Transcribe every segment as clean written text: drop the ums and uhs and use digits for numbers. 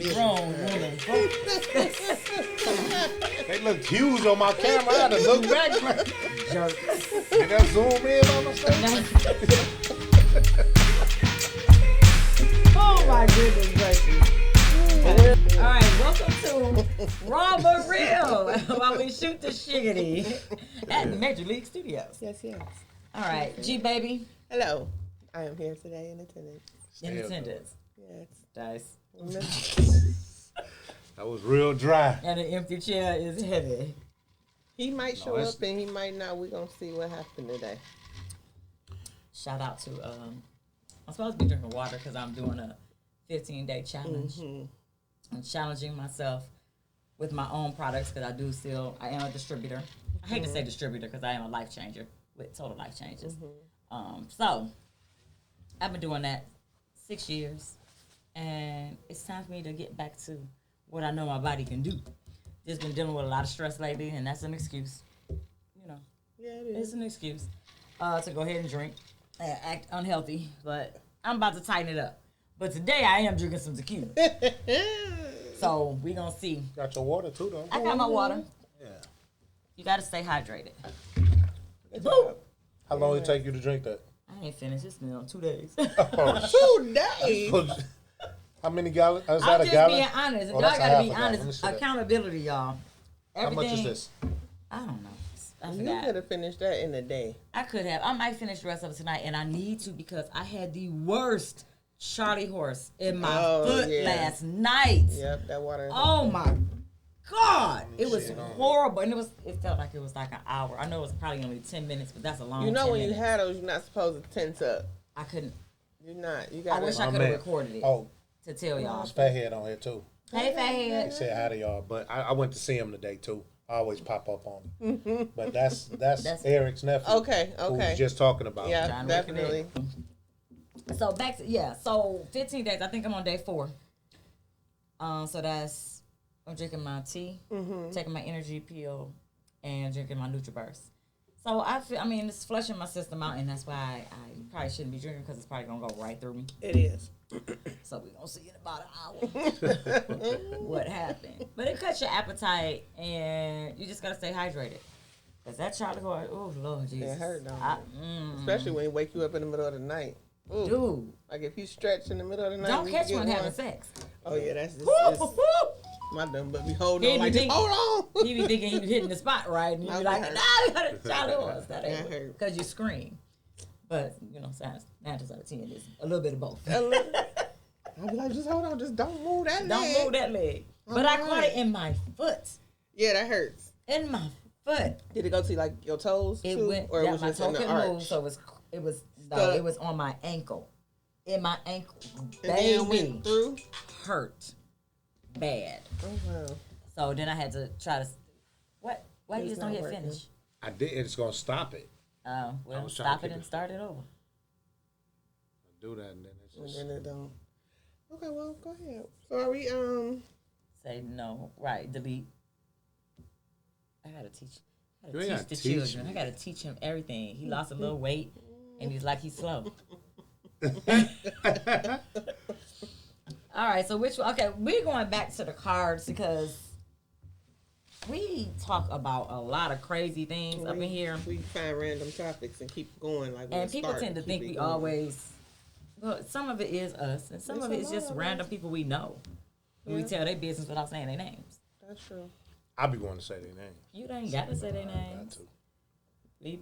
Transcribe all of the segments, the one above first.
Grown woman. They looked huge on my camera. I had to look back like, Jerk. did that zoom in on the face? Oh my goodness gracious. All right, welcome to RawbutReal, while we shoot the shiggity at Major League Studios. Yes. All right, G baby. Hello. I am here today in attendance. In attendance. Yes. Dice. That was real dry. And an empty chair is heavy. He might show up and he might not. We're going to see what happened today. Shout out to, I'm supposed to be drinking water because I'm doing a 15-day challenge. Mm-hmm. I'm challenging myself with my own products because I am a distributor. I hate to say distributor because I am a life changer with Total Life Changes. Mm-hmm. So I've been doing that 6 years, and it's time for me to get back to what I know my body can do. Just been dealing with a lot of stress lately, and that's an excuse. You know, yeah, it is. It's an excuse to go ahead and drink and act unhealthy, but I'm about to tighten it up. But today I am drinking some tequila. So we gonna see. Got your water too, though. I got my water. Yeah. You gotta stay hydrated. Boop. How long it take you to drink that? I ain't finished. It's been on 2 days. Oh, 2 days. How many gallons? Is I'm that a just gallon? being honest. Oh, Y'all that's a gotta half be a gallon. Let me honest. see that. Accountability, y'all. How much is this? I don't know. I You forgot. could have finished that in a day. I could have. I might finish the rest of it tonight, and I need to because I had the worst Charlie horse in my foot last night. Yep, that water. Oh my God, it was horrible, and it felt like it was like an hour. I know it was probably only 10 minutes, but that's a long. You know 10 when minutes. you had those, you're not supposed to tense up. I couldn't. You're not. You I got. wish I could have recorded it to tell y'all. There's Fathead on here too. Hey, He Fathead. said hi to y'all, but I went to see him today too. I always pop up on him. But that's Eric's nephew. Okay. Who was just talking about. Yeah, John definitely. So back to so 15 days. I think I'm on day 4. So that's I'm drinking my tea, taking my energy pill, and drinking my NutriBurst. So it's flushing my system out, and that's why I probably shouldn't be drinking because it's probably gonna go right through me. It is. So we're gonna see in about an hour what happened. But it cuts your appetite, and you just gotta stay hydrated. Cause that Charlie horse, oh Lord Jesus, It hurt, don't it? Especially when it wake you up in the middle of the night. Ooh. Dude, Like if you stretch in the middle of the night. don't catch one having sex. Oh yeah, that's just. Woo, woo. My dumb but be holding on like just hold on. He be thinking he was hitting the spot right, and you be like, "Nah, you got a Charlie horse." That ain't That hurt. because you scream. But science 9 times out of 10 is a little bit of both. I'll be like, just hold on, just don't move that leg. Don't move that leg. But I caught it in my foot. Yeah, that hurts. In my foot. Did it go to like your toes It too, went. or it Yeah, was my just toe in the couldn't move, arch? so it was Stuck. it was on my ankle. In my ankle, And then baby, went through. hurt bad. Oh wow. So then I had to try to. What? Why you It's just don't not hit working. finish? I did. It's gonna stop it. Oh, well, was trying to stop it keep and it. start it over. Do that and then it's And just. then it don't. Okay, well, go ahead. So are we Say no, right? Delete. I gotta teach. You ain't gotta the teach children. me. I gotta teach him everything. He lost a little weight, and he's like he's slow. All right, so which one? Okay, we're going back to the cards because we talk about a lot of crazy things up in here, we find random topics and keep going like. and people tend to think we always. Well, some of it is us, and some It's of a it is lot just of random people we know. And we Yeah. tell their business without saying their names. That's true. I be wanting to say their name. You ain't got to say their Got names. to.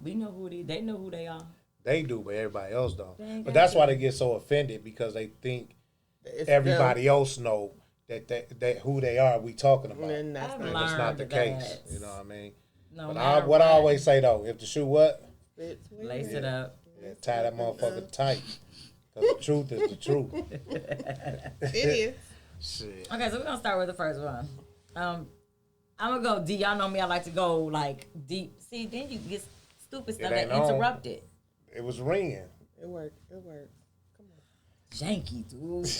We know who they. They know who they are. They do, but everybody else don't. They ain't But got that's to. why they get so offended because they think It's everybody else know that who they are. We talking about. them, and that's I've not And it's not the learned case. that. You know what I mean? No But matter what I always say though, if the shoe what, fits. lace it up. yeah, tie that motherfucker tight. Cause the truth is the truth. It is. Shit. Okay, so we're gonna start with the first one. I'm gonna go deep. Y'all know me. I like to go like deep. See, then you get stupid stuff that ain't on. interrupted. It was ringing. It worked. It worked. Janky, dude.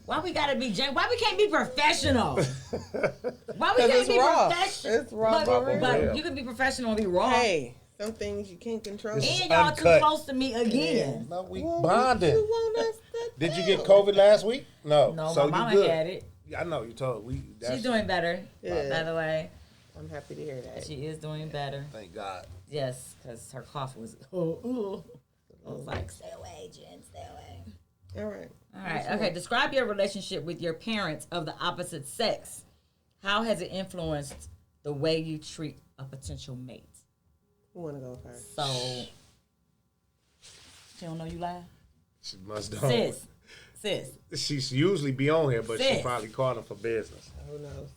Why we gotta be janky? Why we can't be professional? Why we 'Cause can't it's be raw. professional? It's raw, But real. you can be professional and be wrong. Hey, some things you can't control. This is And y'all uncut. too close to me again. No, we Well, bonded. you want us to Did you do? get COVID last week? No. No, so my mama you good. had it. Yeah, I know you told we. She's doing better. Yeah. By the way, I'm happy to hear that. she is doing better. Thank God. Yes, because her cough was. I was like, stay away, Jen. Stay away. All right. All right. Okay. Describe your relationship with your parents of the opposite sex. How has it influenced the way you treat a potential mate? Who want to go first? So, she don't know you laugh? She must know. Sis. She usually be on here, but she Sis. probably calling for business. Who knows?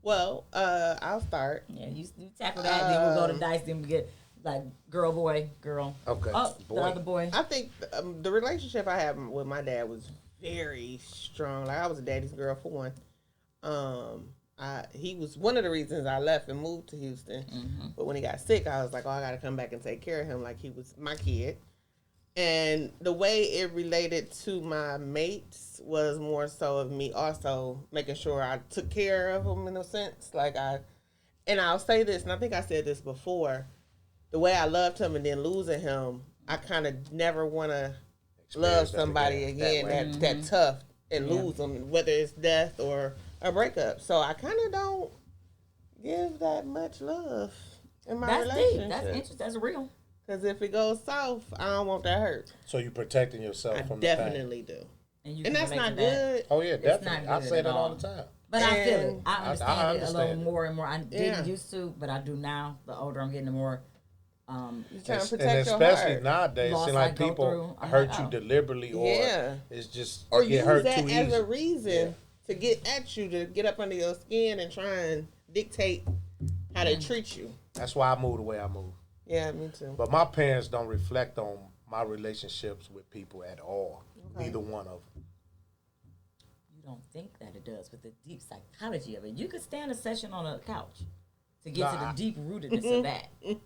Well, I'll start. Yeah, you tackle that, then we'll go to dice, then we get like girl, boy, girl. Okay. Oh, Boy. the other boy. I think the relationship I had with my dad was very strong. Like, I was a daddy's girl for one. He was one of the reasons I left and moved to Houston. Mm-hmm. But when he got sick, I was like, oh, I got to come back and take care of him like he was my kid. And the way it related to my mates was more so of me also making sure I took care of them in a sense. And I'll say this, and I think I said this before, the way I loved him and then losing him, I kind of never want to love somebody again that tough and lose them, whether it's death or a breakup. So I kind of don't give that much love in my relationship. Deep. That's interesting. That's real. Because if it goes south, I don't want that hurt. So you protecting yourself I from definitely the do. And that's not good. Oh yeah, definitely. not I good say at that all all. the time. But I feel it. And I understand it a little understand it. more and more. I didn't used to, but I do now. The older I'm getting, the more. You trying to And protect your especially heart. nowadays, it Loss seems I like go people through, I'm hurt like, you oh. deliberately, or Yeah. it's just Or get use hurt that too as easy. a reason to get at you, to get up under your skin and try and dictate how they treat you. That's why I moved the way I moved. Yeah, me too. But my parents don't reflect on my relationships with people at all. Neither one of them. You don't think that it does, with the deep psychology of it. You could stand a session on a couch to get to the deep rootedness of that. You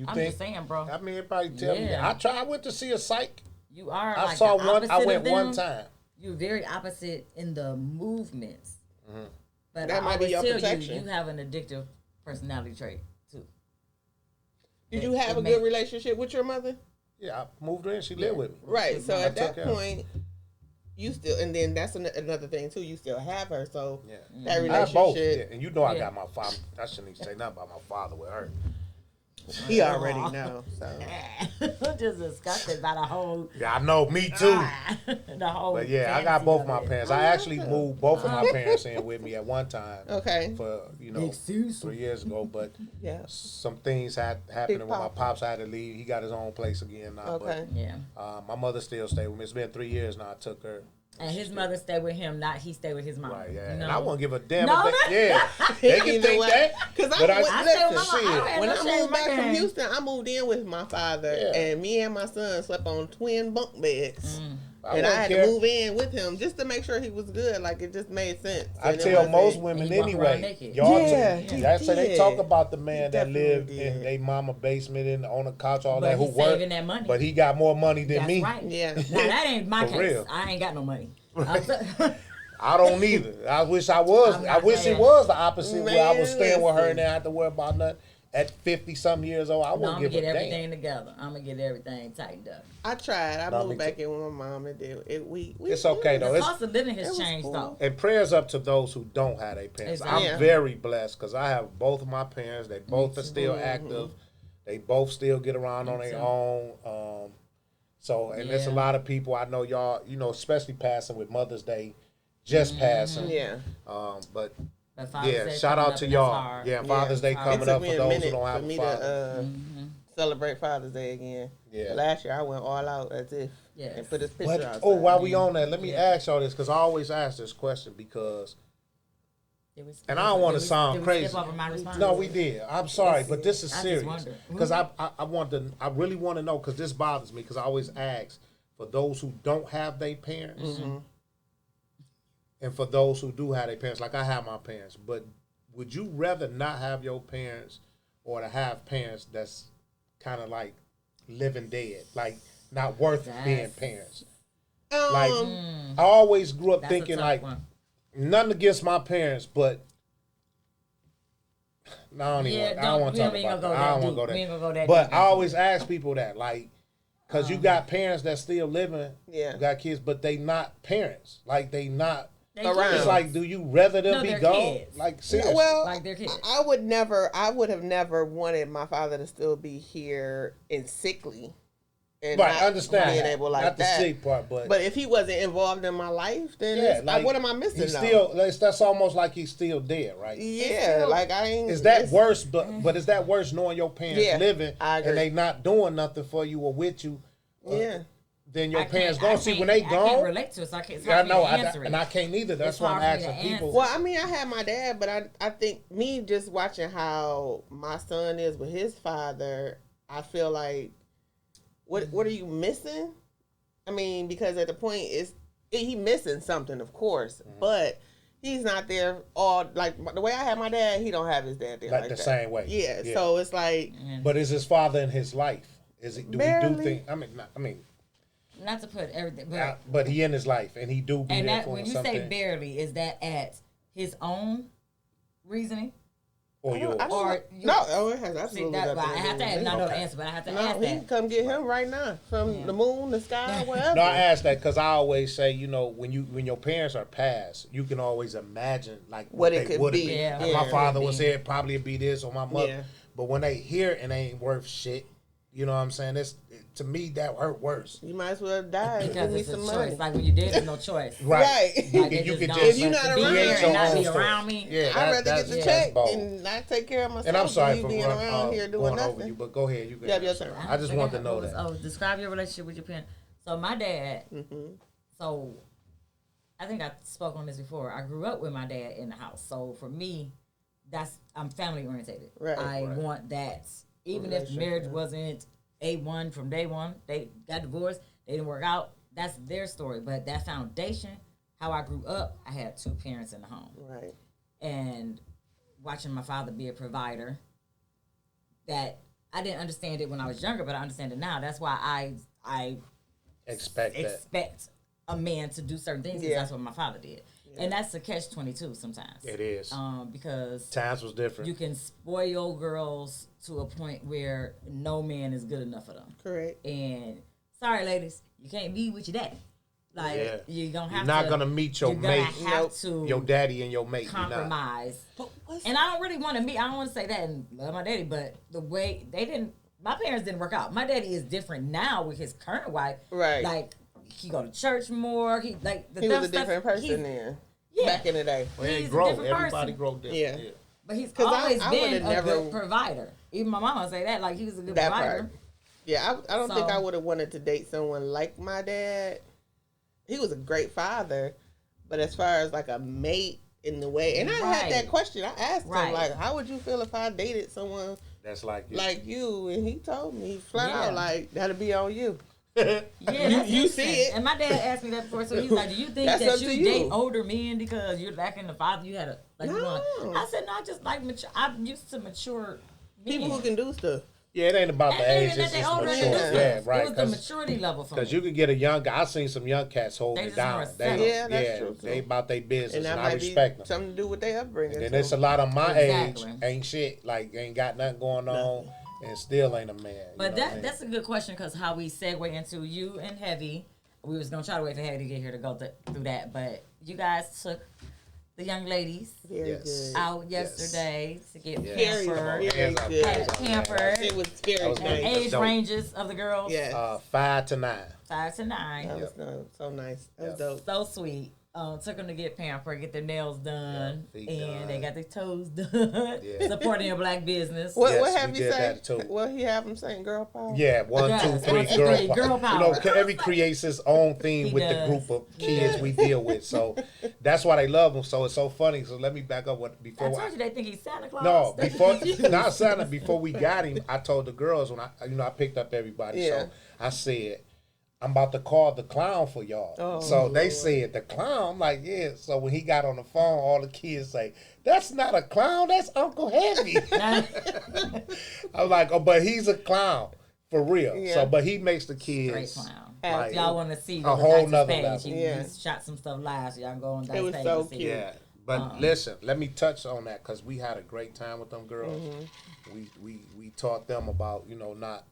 I'm think? just saying, bro. I mean, it probably tell me. Yeah. I went to see a psych. You are. I like saw the one. opposite I of went them. one time. You're very opposite in the movements. But That I might be always your tell protection. you have an addictive personality trait too. Did you have a good relationship with your mother? Yeah, I moved her in. She lived with me. Right. So I at took that care. point, you still, and then that's another thing too. You still have her. So Yeah. that I have both. relationship, Yeah. And you know I Yeah. got my father. I shouldn't even say nothing about my father with her. he already know. So I'm just disgusted by the whole. Yeah, I know. Me too. The whole. But yeah, I got fantasy both of my it. parents. I actually moved both of my parents in with me at one time. okay. For Excuse 3 years ago, but Yeah. some things had happened Big when my Papa. pops had to leave. He got his own place again now. Okay. Yeah. But my mother still stayed with me. It's been 3 years now. I took her. And his mother stayed with him, not he stayed with his mom. Right, yeah. You know? And I won't give a damn No, if they, yeah. They can You know think what? that. 'Cause But I I stayed with my listen, mom. I shit. had when no I shame moved in my back from game. Houston, I moved in with my father, Yeah. and me and my son slept on twin bunk beds. And I wouldn't had care. to move in with him just to make sure he was good. Like, it just made sense. I And it tell wasn't- most women And you walk around anyway. naked. Y'all Yeah, t- he that's so they did. talk about the man that definitely lived did. in their mama basement and on the couch, all But that, who he's worked. saving that money. But he got more money than That's me. right. Yeah. Now that ain't my For case. real. I ain't got no money. I don't either. I wish I was. I'm I not wish saying. it was the opposite, where I was Man, staying with her listen. and didn't have to worry about nothing. At 50-something years old, I No, I'm wouldn't gonna give get a damn. everything together. I'm gonna get everything tightened up. I tried. I No, me moved back too. in with my mom and did it. We It's okay, though. The It's- cost of living it has was changed cool. though. And prayers up to those who don't have their parents. Exactly. I'm Yeah. very blessed because I have both of my parents. They both are still Mm-hmm. active. They both still get around on Me their too. own. So, and there's a Yeah. lot of people I know, y'all, especially passing with Mother's Day, just passing. Yeah. But But Father's yeah, Day shout coming out up to and y'all. that's hard. Yeah, Father's Day It coming It up took me for a those who minute don't for have me a father. to celebrate Father's Day again. Yeah. Last year I went all out as if Yes. and put this picture But out. while we on that, let me Yeah. ask y'all this because I always ask this question because Did we skip And I don't over- wanna did we- sound did we crazy. skip over my response? no, we did. I'm sorry, but this is I just serious wonder. because I really want to know because this bothers me because I always ask for those who don't have their parents and for those who do have their parents. Like I have my parents, but would you rather not have your parents or to have parents that's kind of like living dead, like not worth being That's- parents? Like I always grew up That's a thinking tough like one. nothing against my parents, but no, I don't even. Yeah, I don't want to talk we ain't about gonna that. go I that don't want to deep. go We ain't there. gonna go that But deep I into always ask people that, like, because you got parents that still living, Yeah. got kids, but they not parents. Like they not around. It's like, do you rather them be they're gone? kids. Like, seriously. Well, Like they're kids. I would have never wanted my father to still be here and sickly. And Right, not I understand. being able like not that. the sick part, but But if he wasn't involved in my life, then yeah, like, what am I missing? He's though? still, that's almost like he's still dead, right? Yeah, still- like I ain't. Is that it's- worse? But is that worse knowing your parents Yeah, living I agree. and they not doing nothing for you or with you? Yeah. Then your I parents can't- gone. See, when they I gone, can't relate to it, so I can't. It's yeah, I hard for me know, to answer it. and I can't either. That's It's why I'm hard for me asking to people. answer. Well, I mean, I had my dad, but I think me just watching how my son is with his father, I feel like, what are you missing? I mean, because at the point he missing something, of course, but he's not there all like the way I had my dad. He don't have his dad there Like like the that. same way. Yeah, Yeah. so it's like But is his father in his life? Is it? Do we do Barely. things? Not to put everything, but But he in his life, and he do be and there that for when him you something. say barely, is that at his own reasoning? Or yours. I don't Or know. you- No, it has See, absolutely that, nothing I to have do to with not me. know the Okay. answer, but I have to No, ask he that. can come get him right now from the moon, the sky, wherever. No, I ask that because I always say, when your parents are passed, you can always imagine like What it they could would've be. been. Yeah. If Yeah. my father Could was be. here, probably it'd be this, or my mother. Yeah. But when they hear it and they ain't worth shit, you know what I'm saying? To me that hurt worse. You might as well die and give Because me it's a some choice. money. Like when you did, there's no choice. Right. Like, they you just could don't. just If you're But not to be around, here it's and your not own be story. around me. Yeah, I'd rather get the check bold. and not take care of myself. And I'm sorry than for you being around here doing going nothing. over you, but go ahead. You can Yeah, your answer. turn. I just want to know that. Oh, describe your relationship with your parents. So my dad. So I think I spoke on this before. I grew up with my dad in the house. So for me, I'm family oriented. Right. I want that. Even if the marriage wasn't A1 from day one, they got divorced, they didn't work out. That's their story. But that foundation, how I grew up, I had two parents in the home. Right. And watching my father be a provider, that I didn't understand it when I was younger, but I understand it now. That's why I expect a man to do certain things because that's what my father did. And that's a catch-22 sometimes. It is. Because Times was different. you can spoil girls to a point where no man is good enough for them. Correct. And sorry, ladies, you can't be with your daddy. Like you don't have You're not to. gonna meet your you're mate. gonna have to Your daddy and your mate. compromise. And I don't really want to meet. I don't want to say that and love my daddy, but the way my parents didn't work out. My daddy is different now with his current wife. Right. Like he go to church more. He was a different person then. Yeah. Back in the day. Well, He's they a grow. different Everybody person. grow different. Yeah. Yeah. But he's 'Cause always I been would've a never- good provider. Even my mama say that, like he was a good That provider. part. Yeah, I don't think So- I would have wanted to date someone like my dad. He was a great father, but as far as like a mate in the way, and I had that question. I asked him like, "How would you feel if I dated someone That's like you. like you?" And he told me flat Yeah. out, like, "That'll be on you." Yeah, that's you interesting. see it. And my dad asked me that before, so he's like, "Do you think That's that up you to you. date older men because you're lacking the father you had a like?" You No. want I said, "No, I just like mature. I'm used to mature men. People who can do stuff. Yeah, it ain't about the And age. even It's that they just older mature. than Yeah. Yeah, this. right. It was the maturity level for me. Because you could get a young guy. I seen some young cats holding They it just more down. settled. Yeah, that's true, too. They about their business, And and, that I might be respect them. something to do with their upbringing. And then too. there's a lot of my Exactly. age ain't shit. Like ain't got nothing going on, and still ain't a man. But that's a good question because how we segue into you and Heavy. We was gonna try to wait for Heavy to get here to go through that, but you guys took the young ladies Very Yes. good. out yesterday to get Yes. Very, pampered, very Hands up, good. hands up, pampered. It was very That was nice. great. and age dope. ranges of the girls. Yeah. 5 to 9. 5 to 9. That was so nice. That was dope. So sweet. Took them to get pampered, get their nails done, feet and done. they got their toes done. Yeah. Supporting a black business. What Yes, have we you did say? that too. Well, he have them saying girl power. Yeah, 1, Yes, 2, 3, 1, 2, girl, 3, girl power. You know, power. every creates his own theme He with does. the group of kids we deal with. So that's why they love him. So it's so funny. So let me back up I before told you they think he's Santa Claus. No, They before confused. not Santa. Before we got him, I told the girls when I picked up everybody. Yeah. So I said, I'm about to call the clown for y'all. Oh, so they Lord. said the clown. I'm like, yeah. So when he got on the phone, all the kids say, "That's not a clown. That's Uncle Heavy." I was like, oh, but he's a clown for real. Yeah. So, but he makes the Straight kids clown. like, If y'all want to see a the whole Dice's nother page, level. Yeah. he shot some stuff live, so y'all go on It Dice's was page so and see cute. it. Yeah, but listen, let me touch on that because we had a great time with them girls. We taught them about not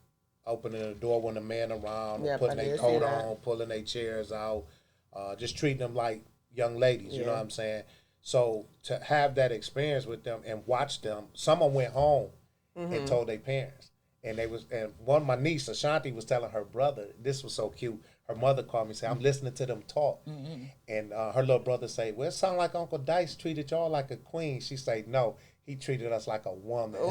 opening the door when the man around, or Yep, putting I their did coat see that. on, pulling their chairs out, just treating them like young ladies. You know what I'm saying? So to have that experience with them and watch them, someone went home and told their parents. And one of my niece, Ashanti, was telling her brother, this was so cute. Her mother called me and said, I'm listening to them talk. And her little brother say, well, it sounds like Uncle Dice treated y'all like a queen. She say, no, he treated us like a woman.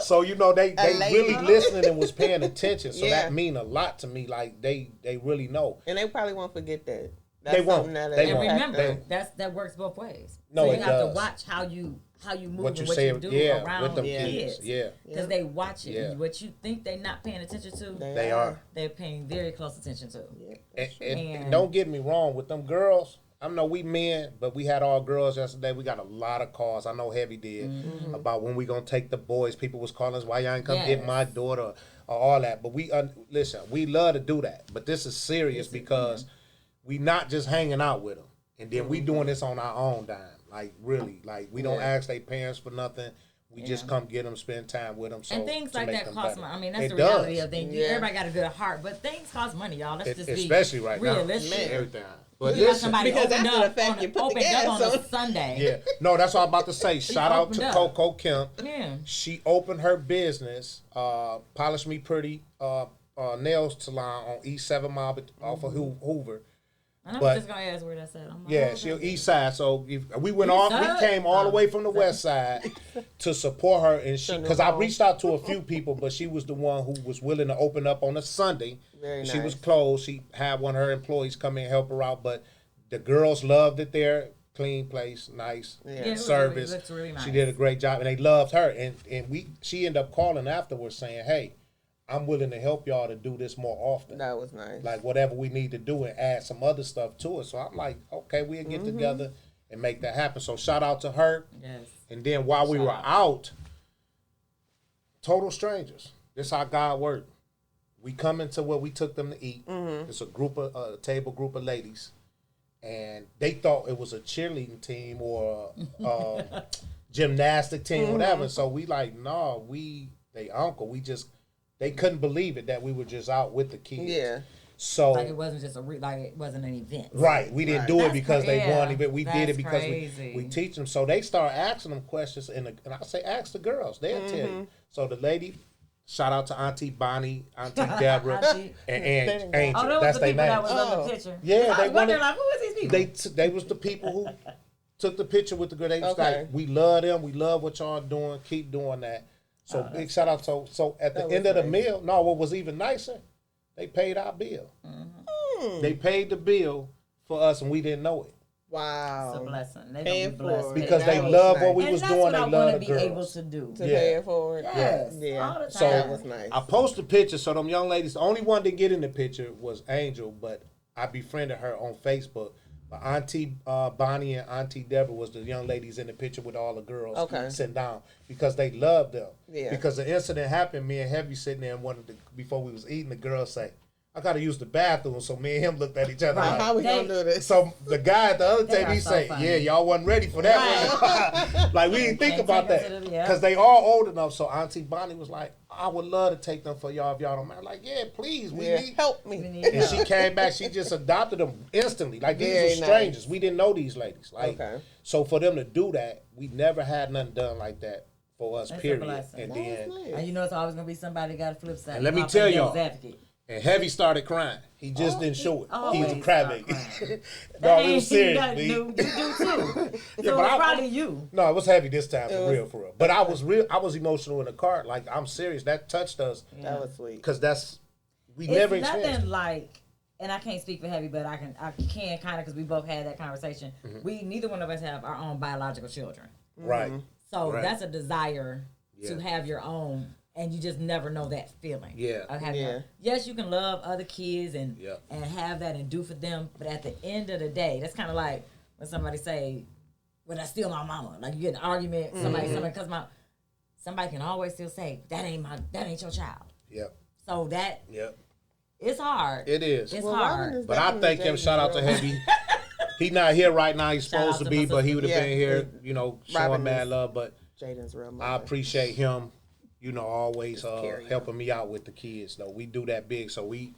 So, you know, they really listening and was paying attention. So that mean a lot to me. Like, they really know. And they probably won't forget that. They won't. And remember, that works both ways. No, so you it have does. to watch how you move What you and what say, you do around with them kids. Yeah. Because they watch it. Yeah. What you think they're not paying attention to, They are. they're paying very close attention to. And don't get me wrong, with them girls, I know we men, but we had all girls yesterday. We got a lot of calls. I know Heavy did about when we gonna take the boys. People was calling us, why y'all ain't come get my daughter or all that. But listen, we love to do that. But this is serious because we not just hanging out with them, and then we doing this on our own dime. Like really, like we don't ask their parents for nothing. We just come get them, spend time with them. So and things like that cost money. I mean, that's it the reality does. of things. Everybody got a good heart, but things cost money, y'all. Let's just be especially right realistic. now. Everything. But You got listen, somebody because opened after the up fact on, you put the opened gas up on on. a Sunday. yeah, no, that's what I'm about to say. Shout out to opened up. Coco Kemp. Yeah. She opened her business, Polish Me Pretty nail salon on East 7 Mile off of Hoover. And I'm But- just gonna ask where that's at. I'm like, Yeah, oh, she okay. East Side. So we Side? came all the way from the West Side to support her, and because I reached out to a few people, but she was the one who was willing to open up on a Sunday. Very She was nice. closed. She had one of her employees come in and help her out, but the girls loved it there. Clean place, nice it was service. really- it looked really nice. She did a great job, and they loved her. And she ended up calling afterwards saying, "Hey, I'm willing to help y'all to do this more often. That was nice. Like whatever we need to do and add some other stuff to it." So I'm like, okay, we'll get together and make that happen. So shout out to her. Yes. And then while we were out, total strangers. This how God worked. We come into where we took them to eat. It's a table group of ladies, and they thought it was a cheerleading team or a gymnastic team, whatever. So we like, no, they uncle. They couldn't believe it that we were just out with the kids. Yeah. So Like it wasn't just like it wasn't an event. right, we didn't do it That's because they wanted it. We did that's it because crazy. we teach them. So they start asking them questions, and I say, ask the girls. They'll tell you. So the lady, shout out to Auntie Bonnie, Auntie Deborah, Auntie. and Angel. Oh, those That's the their people that names. was on the picture. Yeah, I they was wondering, wanted- like, who is these people? They was the people who took the picture with the girl. They was Okay. like, we love them. We love what y'all doing. Keep doing that. So big shout out. So at the That end was of the nice. meal, no, what was even nicer, they paid our bill. They paid the bill for us, and we didn't know it. Wow. It's a blessing. They Paying gonna be blessed. for it. Because That they was love nice. what we And was that's doing. what They I love want the to be girls. able to do. To Yeah. pay it forward. Yes, Yeah. all the time. So That was nice. I posted pictures, so them young ladies, the only one that get in the picture was Angel, but I befriended her on Facebook. But Auntie Bonnie and Auntie Deborah was the young ladies in the picture with all the girls sitting down because they loved them. Yeah. Because the incident happened, me and Heavy sitting there and before we was eating, the girls say, I gotta use the bathroom. So me and him looked at each other Right, like, how we gonna do this? so the guy at the other They table, are he so say, funny. yeah, y'all wasn't ready for that one. Like, we didn't think Can't about take that. them to the- yeah. Because they all old enough. So Auntie Bonnie was like, I would love to take them for y'all if y'all don't mind. Like, yeah, please. We Yeah. need Help We me. need And help. she came back, she just adopted them instantly. Like, these Very were strangers. nice. We didn't know these ladies. Like, Okay. so for them to do that, we never had nothing done like that for us, That's a period. blessing. And That was then, nice. And you know it's always gonna be somebody got a flip side. And let me I'll tell play y'all, devil's advocate. and Heavy started crying. He just didn't show it. He was a Always crybaby. start No, it was You serious. gotta B. do, you do too. So but it's I- probably you. No, it was heavy this time, It for was- real, for real. But I was real. I was emotional in the car. Like, I'm serious. That touched us That was sweet. because we It's never experienced. nothing like, and I can't speak for Heavy, but I can kind of because we both had that conversation. We neither one of us have our own biological children, Right. so Right. that's a desire to Yeah. have your own, and you just never know that feeling. Yeah. Of having Yeah. yes, you can love other kids and Yeah. and have that and do for them, but at the end of the day, that's kind of like when somebody say, "Well, that's still my mama." Like you get an argument, somebody because somebody can always still say that ain't your child. Yep. So that Yep. it's hard. It is. It's Well, Robin hard. is But I definitely thank him. Jaden's Shout out to girl. Heavy. He not here right now. He's Shout out supposed to to be, my but he would have sister. been Yeah. here, showing Robin mad is- love. But Jaden's real mother. I appreciate him, always carry helping me out with the kids. Though we do that big, so we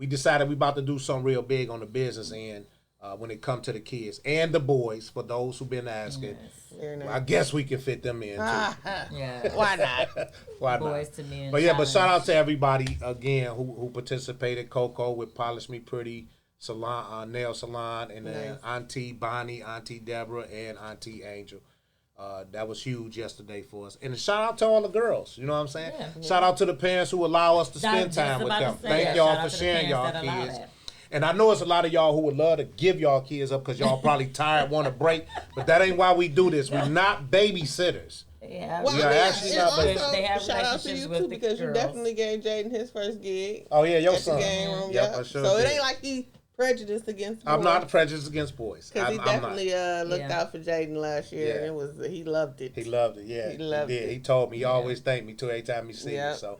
decided we about to do something real big on the business end. when it comes to the kids and the boys. For those who've been asking, Very nice. I guess we can fit them in too. Yeah. Why not? Why Boys not? to men. But yeah, but challenge. shout out to everybody again who participated. Coco with Polish Me Pretty salon, nail salon, and then Nice. Auntie Bonnie, Auntie Deborah, and Auntie Angel. That was huge yesterday for us. And a shout out to all the girls. You know what I'm saying? Yeah. Shout out to the parents who allow us to spend Just time with about to them. say Thank that. y'all Shout for out to the sharing y'all parents that allow kids. that. And I know it's a lot of y'all who would love to give y'all kids up because y'all probably tired, want a break. But that ain't why we do this. We're not babysitters. Yeah. Well, Yeah, I mean, actually and not, also, but- They have shout out to relationships you with too the because you girls. definitely gave Jaden his first gig. Oh yeah, your at the son. game room. Yep, Yep. I sure So it did. ain't like he prejudiced against boys. I'm not prejudiced against boys. Because he I'm definitely looked Yeah. out for Jaden last year, Yeah. and he loved it. He loved it. Yeah, He loved did. it. He told me. He always thanked me too every time he see me. Yep. So,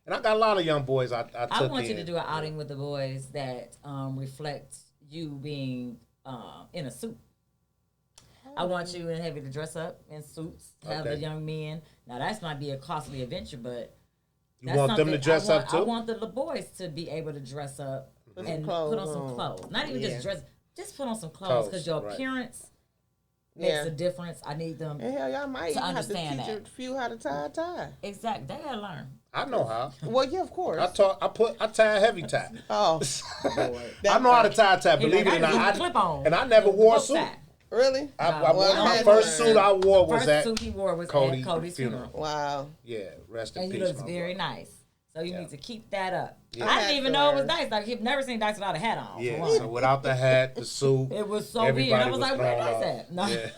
and I got a lot of young boys. I took I want you in. to do an outing with the boys that reflect you being in a suit. I want you and Heavy to dress up in suits, have Okay. the young men. Now, that might be a costly adventure, but You that's want them to something dress I want, up too? I want the little boys to be able to dress up Put some and clothes put on some on. clothes. Not even Yeah. just dress, just put on some clothes Clothes, because your right. appearance makes Yeah. a difference. I need them. And hell, y'all might To even have to understand teach that. a few how to tie a tie. Exactly. They gotta learn. I know how. Well, yeah, of course. I tie a heavy tie. Oh, I know how to tie a tie. He Believe like, it or I just not, use the clip-on. and I never The wore a bow suit. tie. really? I Well, wore I my had first to suit I wore was First at suit he wore was Cody's at Cody's funeral. funeral. Wow. Yeah, rest in And he peace. looks my very brother. nice. So you Yeah. need to keep that up. Yeah. I didn't even know it was Nice. nice. Like, you've never seen Dice without a hat on. for Yeah, one. so without the hat, the suit, It was so everybody weird. I was like, where thrown Dice off. at? No. Yeah.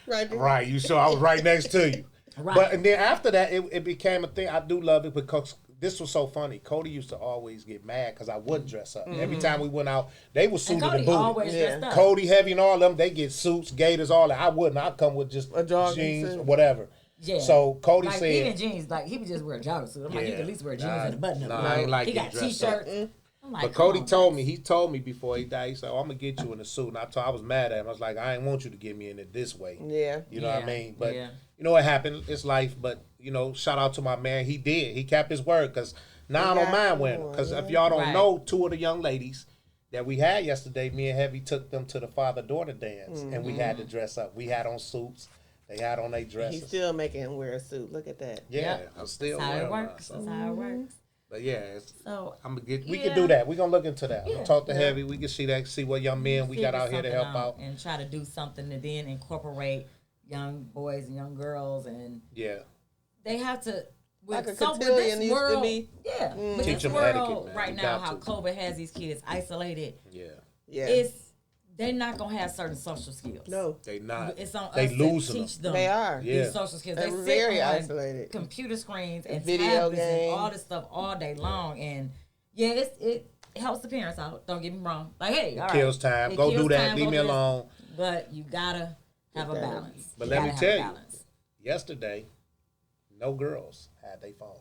Right. there. Right, you saw I was right next to you. Right. But and then after that, it became a thing. I do love it because this was so funny. Cody used to always get mad because I wouldn't dress up. Every time we went out, they were And suited Cody and booted. always Yeah. dressed up. Cody, Heavy, and all of them, they get suits, gaiters, all that. I wouldn't. I'd come with just A jogging jeans, suit. whatever. Yeah. So Cody Like, said, even jeans, like, he would just wear a jogging suit. I'm like, you Yeah. could at least wear jeans Nah, and a button up. nah, I ain't like he getting got dressed up. T-shirts. I'm like, but come Cody on, told Dice. me, he told me before he died, he said, oh, I'm going to get you in a suit. And I was mad at him. I was like, I ain't want you to get me in it this way. Yeah. You know what I Yeah, mean? But, yeah. you know what happened? It's life. But, you know, shout out to my man. He did. He kept his word because now I don't got mind you wearing them. on, Because if yeah. y'all don't Right. know, two of the young ladies that we had yesterday, me and Heavy took them to the father-daughter dance. And we had to dress up. We had on suits. They had on their dresses. He's still making him wear a suit. Look at that. yeah, Yep. I'm still That's how it wearing mine, works. so. That's how it works. But yeah, it's, So, I'm gonna get. We Yeah. can do that. We gonna look into that. Yeah. We'll talk to Yeah. Heavy. We can see what young men we got figure out here to something help out. and try to do something to then incorporate young boys and young girls, and Yeah, they have to. Like a with cotillion this used to world, be. yeah. With Teach this them world etiquette, man. right You now, got how to. COVID has these kids isolated, yeah. Yeah. they're not gonna have certain social skills. No. They not. It's on They us losing to them. teach them. They are. Yeah. These social skills. They're They sit very on isolated. computer screens and Video tablets and games. all this stuff all day long, and yeah, it helps the parents out. Don't get me wrong. Like, hey, all right, Kills time. it Go kills do that. time, Leave go me do this. alone. But you gotta have a gotta- balance. But You let me gotta have tell a you. balance. Yesterday, no girls had their phone.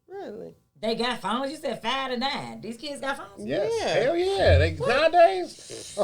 Really? They got phones. You said 5 to 9. These kids got phones. Yes. Yeah. Hell yeah. They nowadays.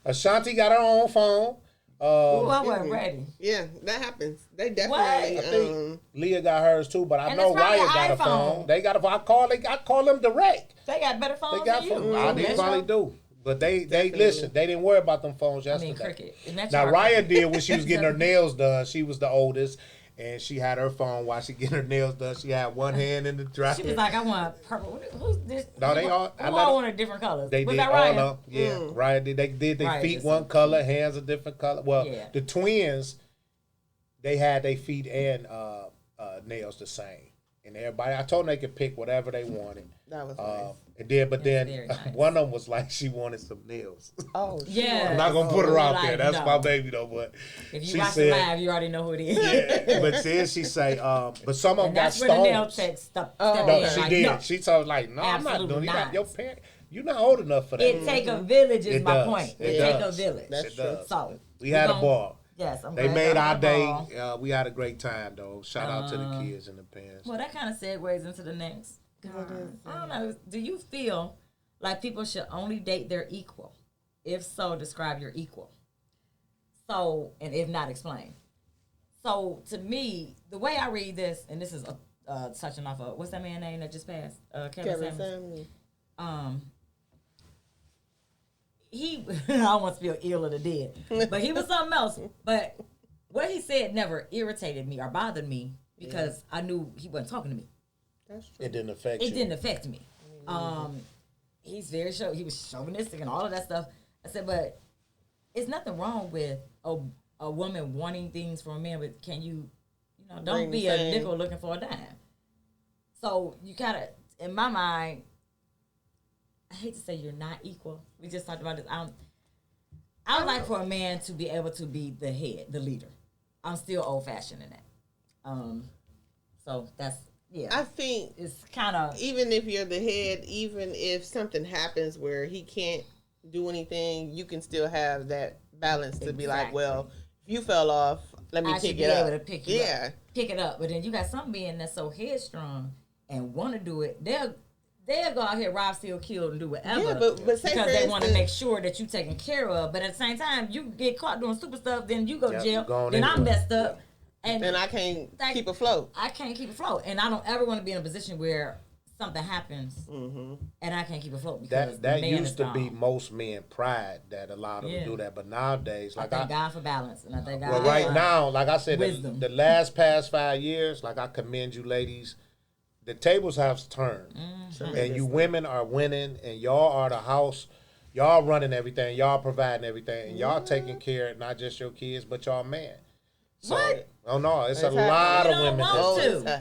Ashanti got her own phone. Ooh, I wasn't ready. Yeah, that happens. They I definitely. think Leah got hers too, but I And know it's probably Raya an got a iPhone. phone. They got a phone. I call them direct. They got better They phones got than you. phones. They Metro. probably do. But they Definitely. listen. They didn't worry about them phones I yesterday. mean, cricket. Now Raya did when she was getting her nails done. She was the oldest, and she had her phone while she getting her nails done. She had one hand in the dryer. She was like, I want purple. Who's this? No, they all- Who I let all her- wanted different colors. They was did that all Ryan? of them. Yeah, Raya did. They did their Raya feet did one something. color, hands a different color. Well, Yeah. the twins, they had their feet and nails the same. And everybody, I told them they could pick whatever they wanted. That was nice. And then, but then very nice. one of them was like she wanted some nails. Oh, Yeah. I'm not gonna put Oh, her out like, there. That's no. my baby though. But If you she watch said, the live, you already know who it is. yeah. But then she say, but some of them And got that's where the nail stones. tech stepped Oh, in. No, okay. she Like, did. no. She told like, no, I'm not Absolutely doing it. You got not. your parent. You're not old enough for that. It take a village is It my does. point. It It take a does. village. That's It true. does. So We had a gon- ball. Yes, I'm They glad made y'all our had a day. ball. We had a great time though. Shout out to the kids and the parents. Well, that kind of segues into the next. I don't know. Do you feel like people should only date their equal? If so, describe your equal. So, and if not, explain. So, to me, the way I read this, and this is touching off of what's that man's name that just passed? Kevin Kevin Samuels. Samuels. he I don't want to feel ill of the dead, but he was something else. But what he said never irritated me or bothered me because I knew he wasn't talking to me. That's true. It didn't affect you. It didn't affect me. He's very he was chauvinistic and all of that stuff. I said, but it's nothing wrong with a woman wanting things from a man, but can you know, don't be a nickel looking for a dime. So you gotta, in my mind, I hate to say you're not equal. We just talked about this. I would like for a man to be able to be the head, the leader. I'm still old fashioned in that. So that's I think it's kind of, even if you're the head, even if something happens where he can't do anything, you can still have that balance to be like, well, if you fell off, let me pick it up. Able to pick it up. But then you got some men that's so headstrong and want to do it. They'll go out here, rob, steal, kill, and do whatever. Yeah, but say because they want to make sure that you're taken care of. But at the same time, you get caught doing stupid stuff, then you go to jail. Then I'm messed up. And I can't keep afloat. I can't keep afloat. And I don't ever want to be in a position where something happens and I can't keep afloat because that man used to gone. be most men pride that allowed them to do that. But nowadays, like I thank God for balance, and I thank God. Well, right now, like I said, wisdom. the past 5 years, like I commend you, ladies. The tables have turned, and you women are winning, and y'all are the house. Y'all running everything, y'all providing everything, and y'all taking care of not just your kids, but y'all man. So, what? Oh no, it's a lot of women.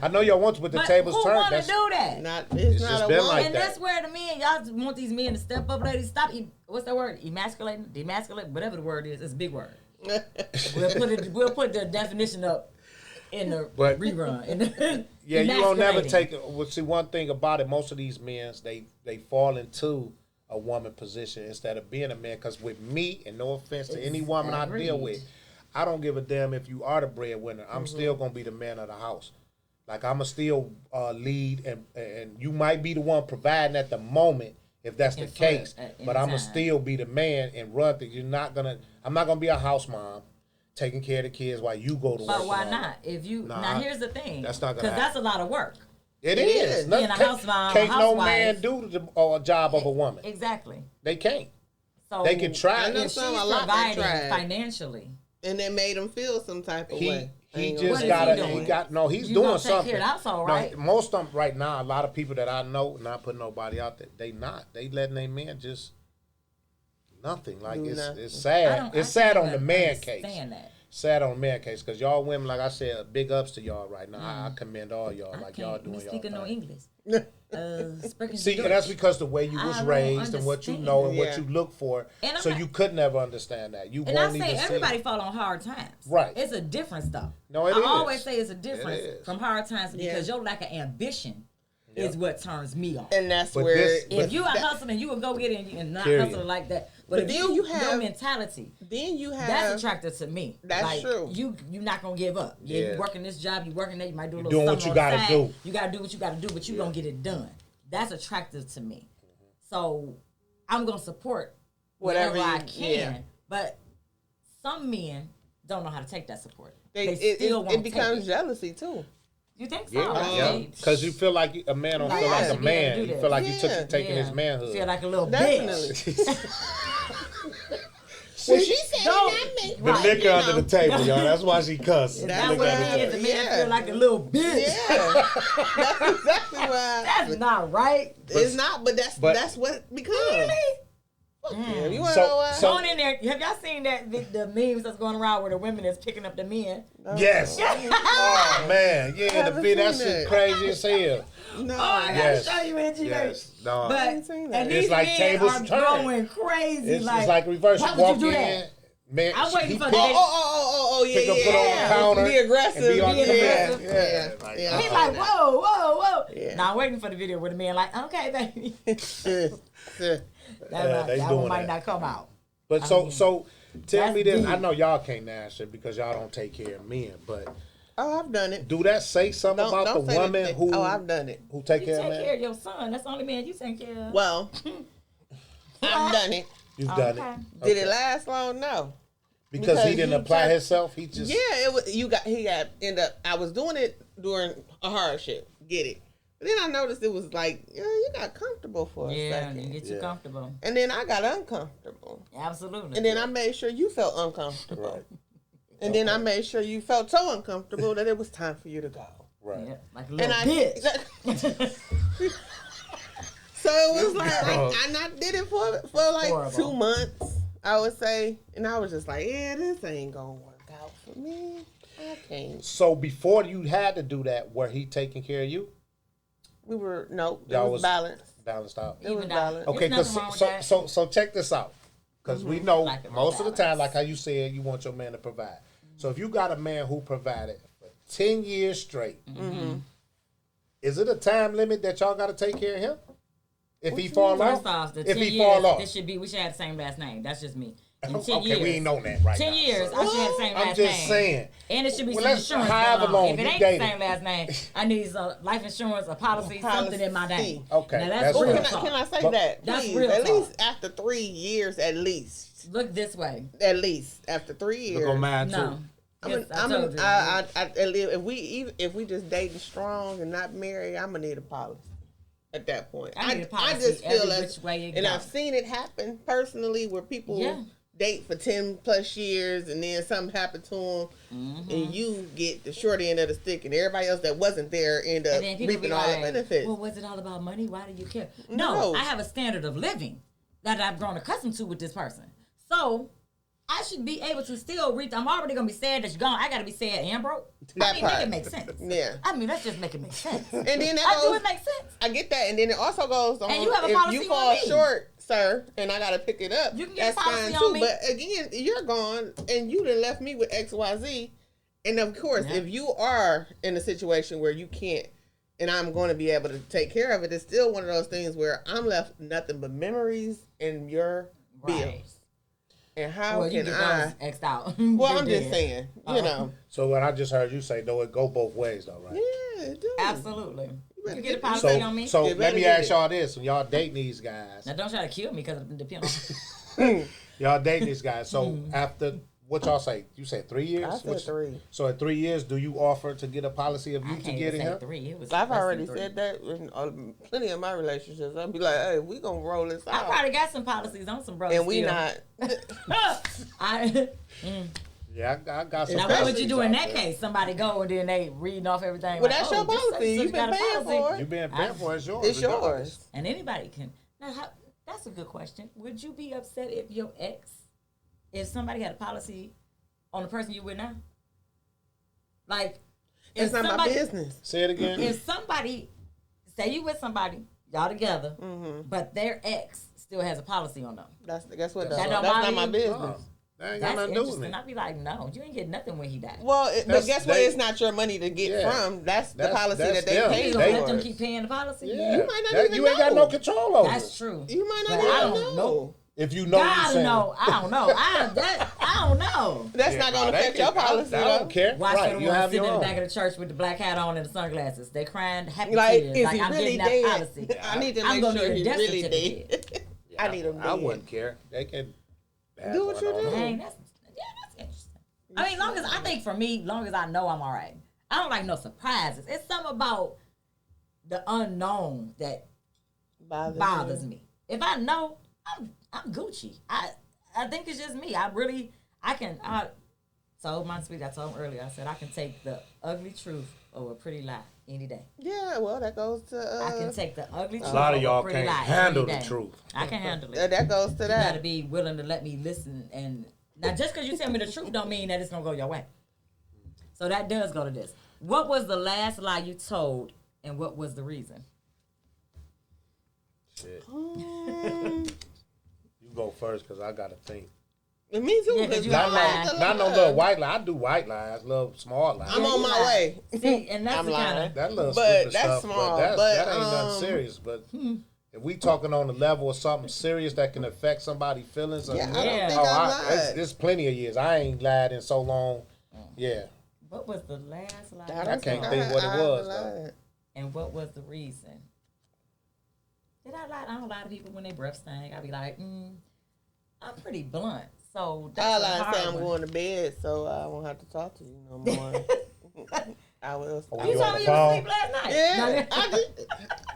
I know y'all want to, but the tables who turned. Want to do that? It's just not been a like and that. that's where the men, y'all want these men to step up, ladies. Stop. What's that word? Emasculating, demasculating, whatever the word is. It's a big word. We'll put the definition up in the rerun. Yeah, you don't never take it. Well, see, one thing about it, most of these men, they fall into a woman position instead of being a man. Because with me, and no offense to any woman I deal with, I don't give a damn if you are the breadwinner. I'm still going to be the man of the house. Like, I'm going to still lead, and you might be the one providing at the moment, if that's the case. But I'm going to still be the man and run things. I'm not going to be a house mom taking care of the kids while you go to work. But why not? If you now here's the thing. That's not going to because that's a lot of work. It is. Being a house mom, can't no man do a job of a woman. Exactly. They can't. So they can try. And she's providing financially. And they made him feel some type of way. He's doing something. Care household, right? Most of them right now, a lot of people that I know, not putting nobody out there, they letting their men just nothing. Like it's sad. It's sad on the man case. Sad on the man case because y'all women, like I said, big ups to y'all right now. I commend all y'all. Like y'all doing y'all thing. No English. See, and that's because the way you was raised and what you know and what you look for. So you could never understand that. You won't even see. Everybody fall on hard times. Right. It's a difference though. No, it is. I always say it's a difference from hard times because your lack of ambition is what turns me on. And that's where if you are hustling, you will go get it and not hustle like that. But if you have your mentality, then you have that's attractive to me. That's true. You're not gonna give up. You working this job, you working there, you might do a little doing something what you gotta do. You gotta do what you gotta do, but you gonna get it done. That's attractive to me. So I'm gonna support whatever I can. But some men don't know how to take that support. It becomes jealousy too. You think so? Yeah. Because you feel like a man don't feel like a man. You feel like you taking his manhood. You feel like a little bitch. Well, she said it, the liquor under the table, y'all. That's why she cussed. That's what it is. The man feel like a little bitch. Yeah. That's exactly why. That's not right. It's not, but that's what it becomes. Really? You want to know what? Going in there, have y'all seen the memes that's going around where the women is picking up the men? Yes. Oh man, yeah, that shit crazy as hell. No, I gotta show you, Angie. Yes, no. But and these like men are going crazy. It's like reverse. Why Walk would you do in, that? man. I'm waiting for put on the counter. Be aggressive. Yeah. He's like, whoa. Yeah. Now I'm waiting for the video where the man like, okay, baby. That one might not come out. But so tell me this. I know y'all can't answer because y'all don't take care of men, but I've done it. Do that say something about the woman who? I've done it. Who take care of man? You take care of your son. That's the only man you take care of. Well, I've done it. You've done it. Did it last long? No. Because he didn't apply himself. He just it was. He got end up. I was doing it during a hardship. Get it. But then I noticed it was like, you got comfortable for a second. You get you comfortable. And then I got uncomfortable. Absolutely. And then I made sure you felt uncomfortable. Right. And then I made sure you felt so uncomfortable that it was time for you to go. Right. Yeah, like a little bitch. So it was like I did it for like Horrible. 2 months, I would say. And I was just like, this ain't going to work out for me. I can't. So before you had to do that, were he taking care of you? We were, no, it Y'all was balanced. Balanced out. It was Even balanced. out. Okay, There's because nothing wrong with that. so check this out. Because we know Like a most of the time, balance. like how you said, you want your man to provide. So if you got a man who provided for 10 years straight, is it a time limit that y'all got to take care of him? If he fall off? First off, the If 10 he years, fall off? we should have the same last name. That's just me. In 10 Okay, years. we ain't know that right 10 now. years, so. I should have the same last name. I'm just saying. And it should be Well, some let's- insurance however going on. long If it you ain't dated. the same last name, I need life insurance, a policy, something in my name. Okay, Now, that's real right. talk. Can I say But- that? That's Please, real at talk. least after 3 years, at least. Look this way. At least after 3 years. Look on mine, too. No. Yes, If we just dating strong and not married, I'm gonna need a policy at that point. I need a policy I just feel every as, which way it and goes. I've seen it happen personally where people date for 10 plus years and then something happened to them and you get the short end of the stick and everybody else that wasn't there end up And then people reaping be all like, the benefits. well, was it all about money? Why do you care? No. No, I have a standard of living that I've grown accustomed to with this person. So I should be able to still reach. I'm already going to be sad that you're gone. I got to be sad and broke. That make part. it make sense. Yeah. I mean, let's just make it make sense. And then that I do goes, it make sense. I get that, and then it also goes on. And you have a if policy you on fall me. short, sir, and I gotta pick it up. You can get a that's policy fine on too. me. But again, you're gone, and you done left me with X, Y, Z. And of course, if you are in a situation where you can't, and I'm going to be able to take care of it, it's still one of those things where I'm left nothing but memories and your bills. And how Well, you can get I? those X'd out. Well, You're I'm just dead. saying, you know. So what I just heard you say, though, it go both ways, though, right? Yeah, it do. Absolutely. better You get a get policy on me. So You let better me get ask it. y'all this: when y'all dating these guys, Now, don't try to kill me because it depends on. y'all dating these guys. So after what y'all say, you said 3 years. I said Which- 3. So at 3 years, do you offer to get a policy of I you can't to even get say him? 3. It was I've less than already 3. said that in plenty of my relationships. I'd be like, hey, we gonna roll this I out. probably got some policies on some brothers. And we still. not. Yeah, I got some. Now, what would policies you do in out that there. case? Somebody go and then they reading off everything. Well, like, that's oh, your this policy. such and You've such got been a paying policy. for it. You being paid for it's yours. It's regardless. yours. And anybody can. Now, that's a good question. Would you be upset if your ex, if somebody had a policy on the person you with now? Like, if It's not my somebody- business. Say it again. If somebody, say you with somebody, y'all together, but their ex still has a policy on them. That's guess what? That That's don't not bother my you? business. Oh, that ain't got That's nothing to do with interesting. me. I'd be like, no, you ain't get nothing when he died. Well, but That's- guess what? they- It's not your money to get Yeah. from. That's the That's- policy that's that they them. paid You They- gonna for. let them keep paying the policy? Yeah. You might not That- even you ain't got know. no control over That's it. true. You might not But even I don't know. If you know, you God saying know. I don't know. I don't know. That's Yeah, not no, going to they affect can- your policy. I though. don't care. Watch Right, for the you ones have sitting your in the own. back of the church with the black hat on and the sunglasses. They crying happy Like, tears. is Like, he I'm really getting that dead? policy. I need to I'm make gonna sure need a he's death really certificate. dead. I need him I dead. wouldn't care. They can have Do what one you on do. them. Dang, that's interesting. I mean, long as I think for me, long as I know I'm all right. I don't like no surprises. It's something about the unknown that bothers me. If I know, I'm Gucci. I think it's just me. I told my speech, I told him earlier, I said I can take the ugly truth over a pretty lie any day. Yeah, well, that goes to. I can take the ugly truth A lot of over y'all a pretty can't lie handle any the day. truth. I can handle it. that goes to You that. gotta be willing to let me listen. And now, just because you tell me the truth, don't mean that it's gonna go your way. So that does go to this. What was the last lie you told, and what was the reason? Shit. You go first because I got to think. Me too. Yeah, 'cause you Not lying. no little white lie. I do white lies. Little small lies. I'm on my way. See, and that's I'm the kind lying. of That little But stupid that's stuff. small, But but, that ain't nothing serious. But if we talking on the level of something serious that can affect somebody's feelings, Yeah, I or, don't Yeah. think I lied. it's plenty of years. I ain't lied in so long. Yeah. what was the last lie? I you don't can't told? think what it haven't was, lied. And what was the reason? Did I lie? I don't lie to people when they breath stink. I be like, I'm pretty blunt. So I that's a lied and say hard I'm one. going to bed, so I won't have to talk to you no more. I will. Oh, You you told on me the you was phone? asleep last night. Yeah, I did.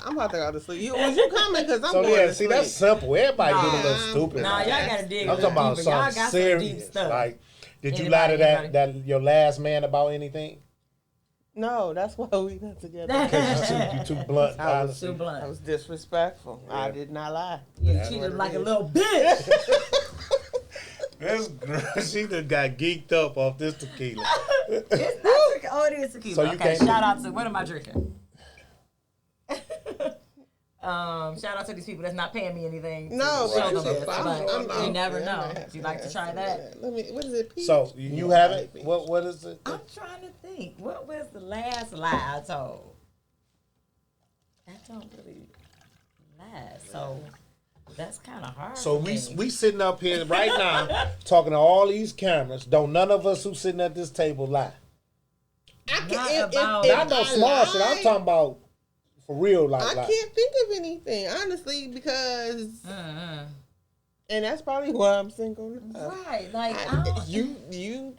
I'm about to go to sleep. Was you coming? Because I'm So going yeah, to see sleep. that's simple. Everybody Nah. get a little stupid. Nah, like y'all that. gotta dig I'm a talking little about deeper. Y'all something got some deep serious. stuff. Like, did you Anybody, lie to anybody? that your last man about anything? No, that's why we not together. You too blunt. I was honestly. Too blunt. I was disrespectful. Yeah. I did not lie. You That's treated what him it like a is. little bitch. This girl, she done got geeked up off this tequila. It's not tequila. Oh, it is tequila. So you Okay, can't- shout out to, what am I drinking? Shout out to these people that's not paying me anything. No, to show but them you this, can but find you never yeah, know. I might have Would you to like to have try some that? of Let me. What is it? Peach? So you Yeah, have I it? like peach. What is it? I'm trying to think. What was the last lie I told? That don't really last. So that's kind of hard. So for we me. we sitting up here right now talking to all these cameras. Don't none of us who sitting at this table lie. I can, Not if, about- if Not no I small shit. I'm lie, talking about for real. Like, I like. can't think of anything honestly because, Mm-hmm. and that's probably why I'm single now. Right, like I don't, You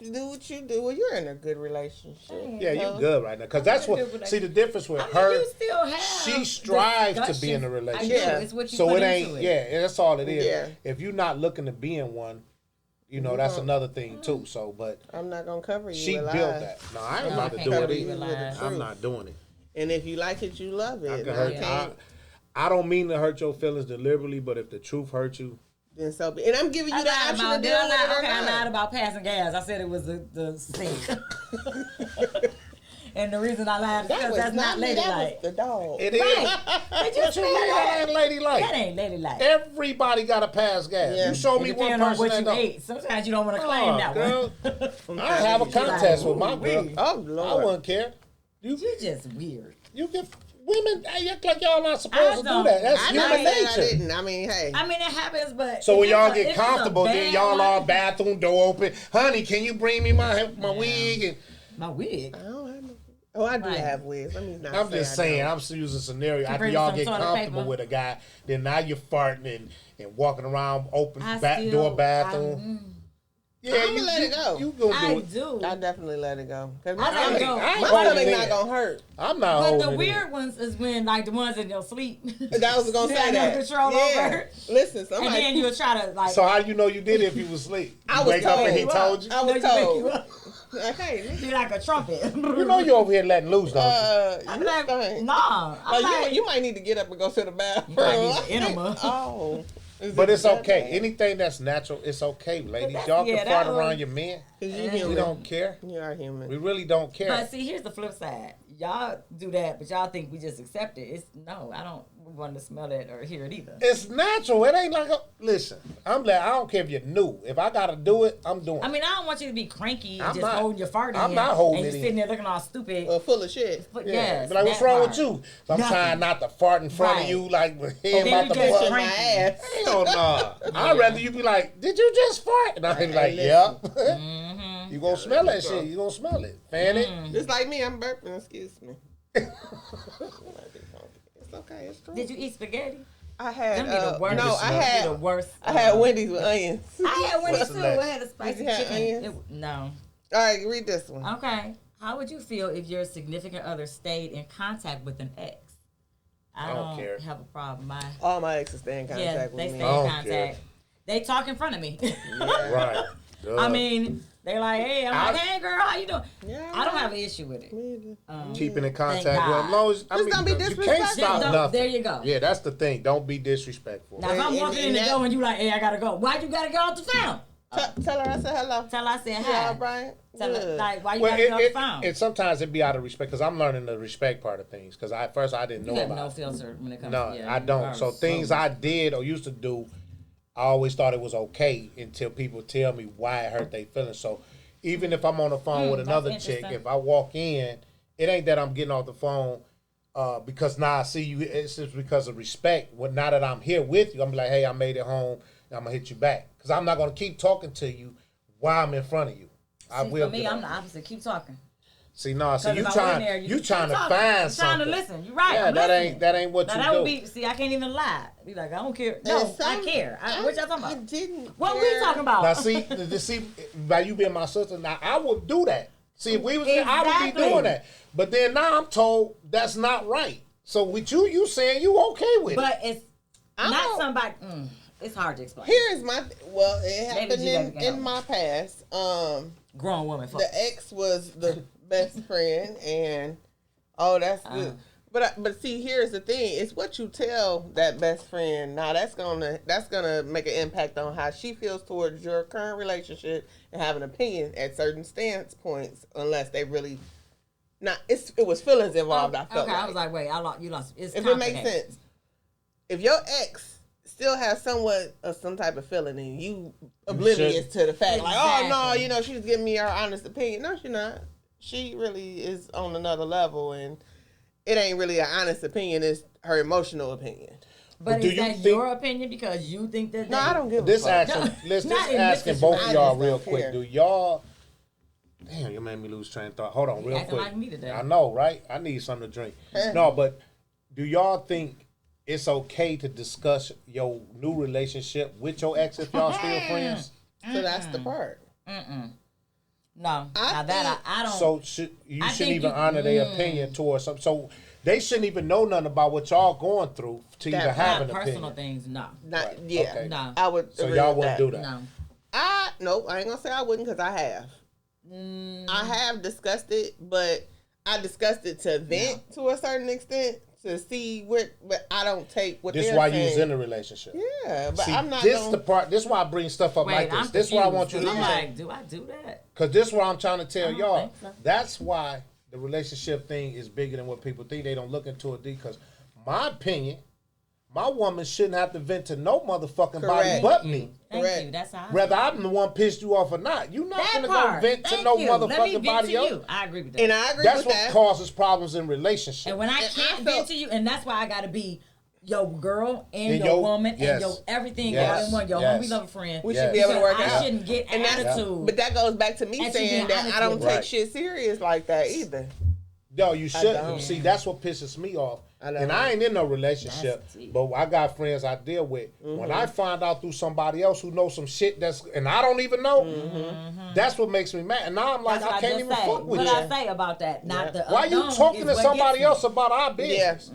do what you do. Well, you're in a good relationship. Yeah, you So, good right now. Because I'm that's in a what. good See, the difference with I mean, her, you still have she strives to be in a discussions. relationship. I do. It's what you So put it ain't. into it. Yeah, that's all it is. Yeah. If you're not looking to be in one, you know that's another thing too. So, but I'm not gonna cover you. she with built lies. that. No, I ain't No, about I to can't do it cover you either. with lies. I'm not doing it. And if you like it, you love it. I can And hurt. I can't, I don't mean to hurt your feelings deliberately, but if the truth hurts you, then so be. And I'm giving you I the lied option about to deal with it or okay, I lied not. about passing gas. I said it was the sink. And the reason I lied is That because was that's not me. That was ladylike. the dog. it is. Right. Did you What say you mean that that? ain't ladylike? That ain't ladylike. Everybody got to pass gas. Yeah. You show It me one depends on person what that you don't. ate. Sometimes you don't want to claim that girl, one. I have a contest with my girl. Oh I Lord. wouldn't care. You just weird. You get women act like y'all not supposed to do don't. that. That's I human never said I nature. didn't. I mean, hey. I mean, it happens, but So if when y'all it's a- get if it's a comfortable, then bad y'all one- all bathroom door open. Honey, can you bring me my wig? And My wig. I don't have no. Oh, I do Right. have wigs. Let me not. I'm say just I saying, don't. I'm just using a scenario. After bring y'all some get toilet comfortable paper. with a guy, then now you're farting and walking around open I back still- door bathroom. Yeah, I'ma let it go. You gonna I do it. do. I definitely let it go. Cause I my let it stomach, go. I ain't my holding stomach it not in. gonna hurt. I'm not But holding the it weird in. ones is when like the ones in your sleep. I was gonna You say had no that. control over it. Listen, And somebody. then you'll try to like. So how you know you did it if you was asleep? I You was wake up and he told. told you? I was No, you wake you told. up. Okay. Be like a trumpet. You know you over here letting loose, don't you? I'm You like, stink. nah. I'm Like, like, you might need to get up and go to the bathroom. might need an enema. Oh. Is But it it's that okay. bad? Anything that's natural, it's okay, ladies. that's- Y'all yeah, can that fart one- around your men. 'Cause you We We human. don't care. You are human. We really don't care. but see, here's the flip side. Y'all do that, but y'all think we just accept it. It's no, I don't want to smell it or hear it either. It's natural. It ain't like a listen. I don't care if you're new. If I gotta do it, I'm doing it. I mean, I don't want you to be cranky and I'm just not- holding your fart in. I'm not holding and it you're in. sitting there looking all stupid. Full of shit. But Yeah. yes, Be like, what's that wrong part. with you? I'm Nothing. trying not to fart in front Right. of you like head then about you the just fart. In my cranky. ass. Hell no. I'd rather you be like, did you just fart? And I'd be like, listen. yep. Mm-hmm. You gonna smell that shit. You gonna smell it. Fan it. Just like me, I'm burping. Excuse me. It's okay. It's true. Did you eat spaghetti? I had Them be the worst. no. I Them be had the worst. I had Wendy's with onions. I had Wendy's What's too. next? I had a spicy Did you have chicken. onions? No. All right, read this one. Okay. How would you feel if your significant other stayed in contact with an ex? I don't care. have a problem. All my exes stay in contact Yeah, with they me. stay I in don't contact. care. They talk in front of me. Right. I mean, they're like, hey, I'm like, hey, girl, how you doing? Yeah, I don't have an issue with it. Me either. keeping in Thank contact with God. them. Long as, I Just mean, don't be you can't disrespectful. stop Don't- nothing. there you go. Yeah, that's the thing. Don't be disrespectful. Now, if I'm And- walking and in the that- door and you like, hey, I gotta go. Why you gotta get off the phone? Tell her I said hello. Tell her I said Yeah, hi. Brian. Tell her, Good. like, why you Well, gotta get off the phone? it sometimes it be out of respect because I'm learning the respect part of things. Because at first I didn't You know have about no it. filter when it comes No, to yeah, I you don't. are So things so- I did or used to do, I always thought it was okay until people tell me why it hurt their feelings. So even if I'm on the phone with that's another chick, interesting. if I walk in, it ain't that I'm getting off the phone because now I see you. It's just because of respect. Well, now that I'm here with you, I'm like, hey, I made it home. And I'm gonna hit you back because I'm not gonna keep talking to you while I'm in front of you. I See, will. for me, get I'm off. the opposite. Keep talking. See, no, see, 'Cause you if I went there, trying, you you trying to talking. find I'm something. trying to listen. You're right. Yeah, I'm listening. that ain't what Now you that do. would be. See, I can't even lie. Be like, I don't care. No, And some- I care. What y'all talking I about? didn't. What care. we talking about? Now, see, by you being my sister, now I would do that. See, if we was there, I would be doing that. But then now I'm told that's not right. So with you saying you okay with but it. But it's not somebody. It's hard to explain. Here's my it happened in my past. Grown woman. The ex was the best friend, and that's good. But see, here's the thing: it's what you tell that best friend. Now that's gonna make an impact on how she feels towards your current relationship and have an opinion at certain stance points, unless they really. It was feelings involved. I felt. Okay, I was like, wait, you lost. If it makes sense, if your ex still has somewhat of some type of feeling and you oblivious to the fact, like, oh no, she's giving me her honest opinion. No, she's not. She really is on another level, and it ain't really an honest opinion. It's her emotional opinion. But is that your opinion because you think that? No, I don't give a this fuck. action. Let's just asking both of y'all real quick. Do y'all? Damn, you made me lose train of thought. Hold on, real quick. Like me today. I know, right? I need something to drink. No, but do y'all think it's okay to discuss your new relationship with your ex if y'all still friends? So that's the part. No, I don't. So you shouldn't even honor their opinion towards something. So they shouldn't even know nothing about what y'all going through to even have an opinion. Personal things, no. Not okay. No. I would. So y'all wouldn't do that. No. I ain't gonna say I wouldn't because I have. I have discussed it, but I discussed it to vent to a certain extent to see but I don't take what they're saying. This is why you was in a relationship. Yeah, but see, I'm not. This is why I bring stuff up like this. This is why I want you to. I'm like, do I do that? Because this is what I'm trying to tell y'all. So. That's why the relationship thing is bigger than what people think. They don't look into it deep. Because my opinion, my woman shouldn't have to vent to no motherfucking body but me. Thank you. That's how. Whether I'm the one pissed you off or not, you're not gonna go vent to no motherfucking body else. I agree with that. And I agree that's with what that. causes problems in relationships. And when I can't vent to you, and that's why I gotta be your girl and your woman and your everything all in one. Your homie, love, friend. We should be able to work out. I shouldn't get attitude. But that goes back to me saying that I don't take shit serious like that either. No, you shouldn't. See, that's what pisses me off. And I ain't in no relationship, but I got friends I deal with. When I find out through somebody else who knows some shit and I don't even know, that's what makes me mad. And now I'm like, I can't even fuck with you. What I say about that? Not the why you talking to somebody else about our business?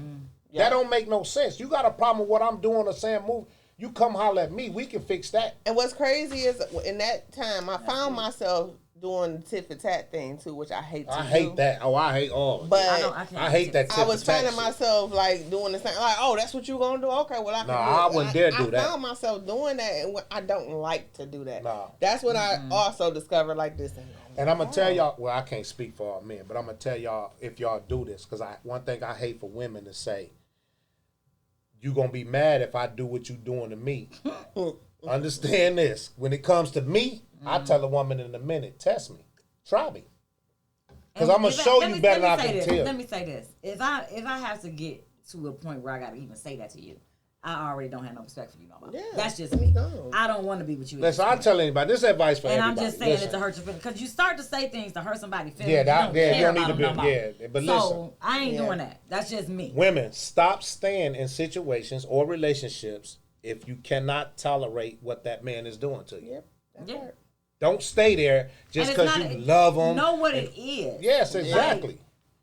Yeah. That don't make no sense. You got a problem with what I'm doing or saying move. You come holler at me. We can fix that. And what's crazy is in that time, I found myself doing the tit for tat thing too, which I hate to do. I hate that. Oh, I hate all of it. But I hate that tit for tat. I was finding myself like doing the same. Like, oh, that's what you gonna do? Okay, well I can do it. I wouldn't dare do that. I found myself doing that, and I don't like to do that. No. That's what I also discovered like this. And I'm gonna tell y'all. Well, I can't speak for all men, but I'm gonna tell y'all if y'all do this, because one thing I hate for women to say, you gonna be mad if I do what you doing to me. Understand this. When it comes to me, I tell a woman in a minute, test me. Try me. Because I'm going to show you better than I can tell. Let me say this. If I have to get to a point where I got to even say that to you, I already don't have no respect for you no more. Yeah, that's just me. No. I don't want to be with you. Listen, I'll tell anybody. This is advice for everybody. And I'm just saying it to hurt your feelings. Because you start to say things to hurt somebody's feelings. Yeah, you don't need to be. No but so, listen. I ain't doing that. That's just me. Women, stop staying in situations or relationships if you cannot tolerate what that man is doing to you. Yep. That's right. Don't stay there just because you love them. Know what it is. Yes, exactly.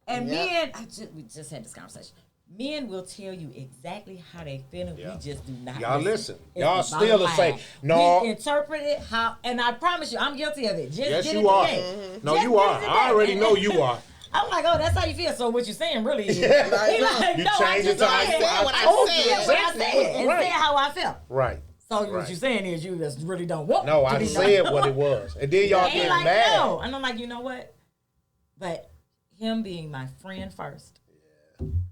And men, we just had this conversation. Men will tell you exactly how they feel, and we just do not. Y'all listen. Y'all still the same. No. We interpret it how, and I promise you, I'm guilty of it. Just yes, get you it are. Today. No, you are. I already know you are. I'm like, oh, that's how you feel. So what you're saying really is. Yeah. Like, you no, change it to how you feel. What I said. And say how I felt. Right. So what you're saying is you just really don't want. No, I said what it was, and then y'all get like, mad. No. And I'm like, you know what? But him being my friend first.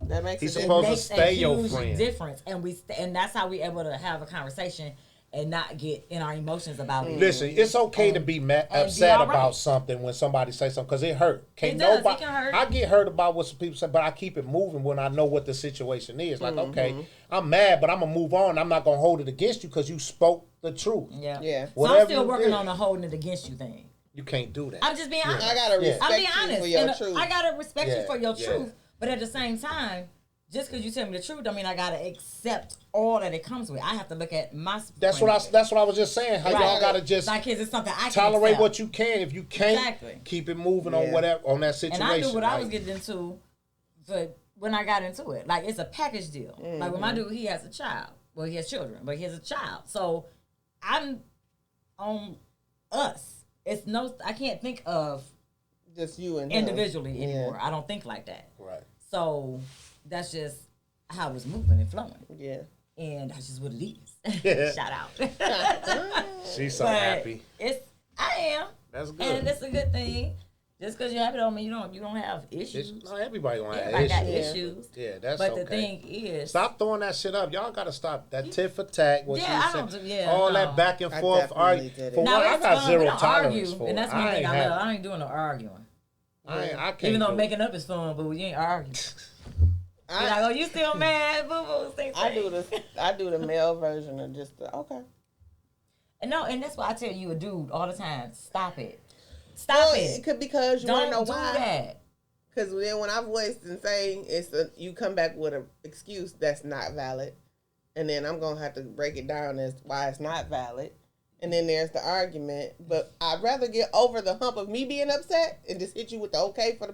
That makes He's supposed to stay your friend. Difference, and and that's how we able to have a conversation and not get in our emotions about it. Listen, it's okay to be upset about something when somebody says something because it hurt. It does. It can hurt. I get hurt about what some people say, but I keep it moving when I know what the situation is. Like, okay, I'm mad, but I'm gonna move on. I'm not gonna hold it against you because you spoke the truth. Yeah. So I'm still working on the holding it against you thing. You can't do that. I'm just being honest. I gotta respect you for your truth. I gotta respect you for your truth, but at the same time, just because you tell me the truth, I mean I gotta accept all that it comes with. I have to look at my. That's what I was just saying. How y'all gotta just like kids, it's something I can tolerate accept. what you can. If you can't, keep it moving on whatever on that situation. And I knew what I was getting into, but when I got into it, like it's a package deal. Like with my dude, he has a child. Well, he has children, but he has a child. So I'm on us. It's no, I can't think of just you and individually anymore. I don't think like that. Right. So that's just how it was moving and flowing. Yeah. And that's just what it is. Shout out. She's so happy. I am. That's good. And it's a good thing. Just because you're happy don't mean you don't have issues. No, everybody gonna have Everybody got issues. issues. Yeah, that's but okay. the thing is, stop throwing that shit up. Y'all gotta stop that tit for tat. What all that back and forth. For I got fun. Zero we don't tolerance argue, for and that's one thing I love. I ain't doing no arguing. I can't. Even though making up is fun, but we ain't arguing. You're like, oh, you still mad? Boo boo. I do the male version of just okay. And no, and that's why I tell you, a dude, all the time. Stop it. Stop it. Because you don't know do why. That. Because then when I voice and say you come back with an excuse that's not valid, and then I'm gonna have to break it down as why it's not valid, and then there's the argument. But I'd rather get over the hump of me being upset and just hit you with the okay for the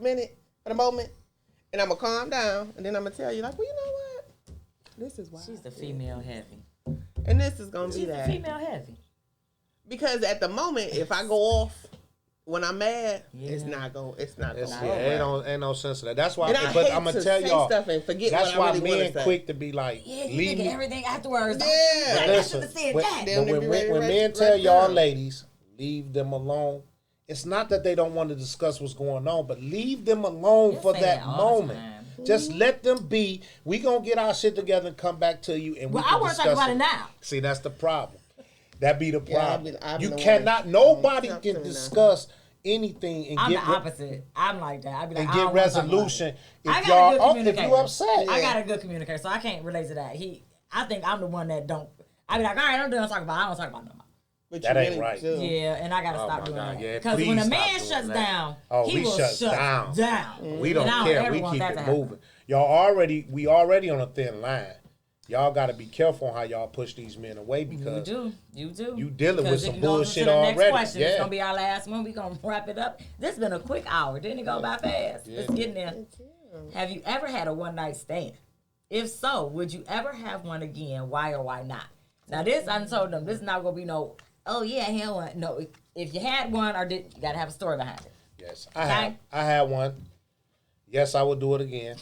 moment, and I'm gonna calm down, and then I'm gonna tell you like, well, you know what, this is why she's the female heavy, and this is gonna be that female heavy. Because at the moment, if I go off. When I'm mad, it's not going. Ain't no sense of that. That's why. But I'm gonna tell y'all. That's why men quick to be like, leave me everything afterwards. Yeah. Listen, when men tell y'all ladies, leave them alone. It's not that they don't want to discuss what's going on, but leave them alone for that moment. Just let them be. We gonna get our shit together and come back to you. And I want to talk about it now. See, that's the problem. That be the problem. You cannot. Nobody can discuss anything and I'm get the opposite. I'm like that. I be like, and get resolution if you upset. I got a good communicator, so I can't relate to that. I think I'm the one that don't. I be like, all right, I'm done talking about. I don't talk about no more. But that ain't right. Yeah, and I gotta stop doing that. Because Yeah, when a man shuts down, he will shut down. We don't care. We keep it moving. We already on a thin line. Y'all got to be careful on how y'all push these men away because you do. You dealing with some bullshit already. Next question. It's gonna be our last one. We gonna wrap it up. This has been a quick hour. Didn't it go by fast? Yeah. It's getting there. Have you ever had a one night stand? If so, would you ever have one again? Why or why not? Now this, I told them this is not gonna be no. Oh yeah, I had one. No, if you had one or did, you gotta have a story behind it. Yes, I had one. Yes, I would do it again.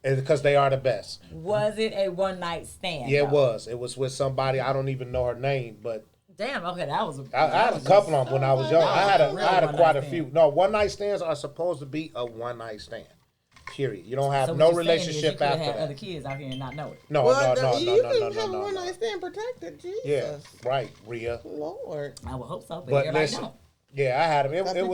Because they are the best. Was it a one night stand? Yeah, it was. It was with somebody, I don't even know her name, but damn, okay, that was I had a couple of them when I was young. I had quite a few. No, one night stands are supposed to be a one night stand. Period. You don't have no relationship after that. Other kids out here and not know it. No. You can have a one night stand protected. Jesus. Yeah, right, Rhea. Lord. I would hope so, but everybody don't. Yeah, I had them. It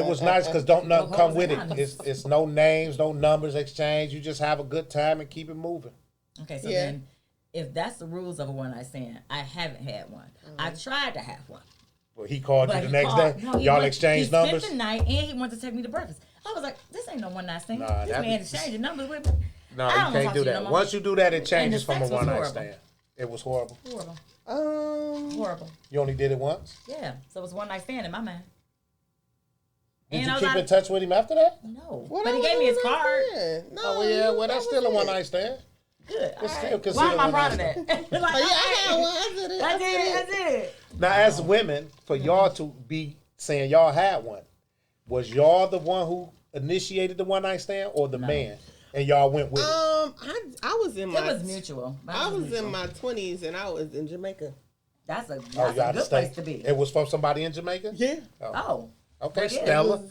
was nice because don't nothing come with it. It's no names, no numbers exchange. You just have a good time and keep it moving. Okay, so then if that's the rules of a one night stand, I haven't had one. I tried to have one. Well, he called you the next day. Y'all exchanged numbers. He spent the night and he wanted to take me to breakfast. I was like, this ain't no one night stand. This man exchanging numbers with me. No, you can't do that. Once you do that, it changes from a one night stand. It was horrible. Horrible. You only did it once? Yeah. So it was one night stand in my mind. Did you keep in touch with him after that? No. But he gave me his card. Well, that's still a one night stand. Good. Still why am I proud of that? I did it. Now, as women, for y'all to be saying y'all had one, was y'all the one who initiated the one night stand or the man? And y'all went with it? I was in my... It was mutual. I was in my 20s and I was in Jamaica. That's a good place to be. It was from somebody in Jamaica? Yeah. Oh. Okay, Stella.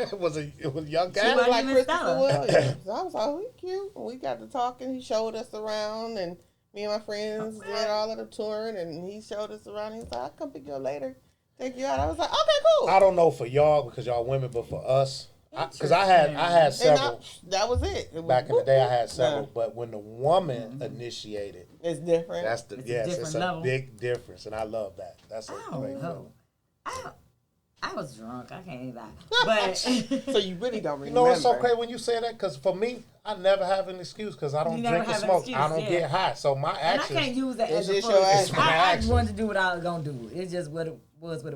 It was a young guy. She was like Christopher Williams. I was like, he cute. We got to talking. He showed us around and me and my friends did all of the touring and he showed us around. He was like, I'll come pick you up later. Take you out. I was like, okay, cool. I don't know for y'all because y'all women, but for us, because I had several. That was it. Back in the day, I had several, but when the woman initiated, it's different. It's a big difference, and I love that. That's a great feeling. I was drunk. I can't even lie. But So you really don't remember. You know, it's so crazy when you say that because for me, I never have an excuse because I don't You never drink and have an smoke. excuse, I don't yeah. get high. So my and I actions. can't use that It's as a just full your excuse. actions. I just wanted to do what I was gonna do. It's just what it was. But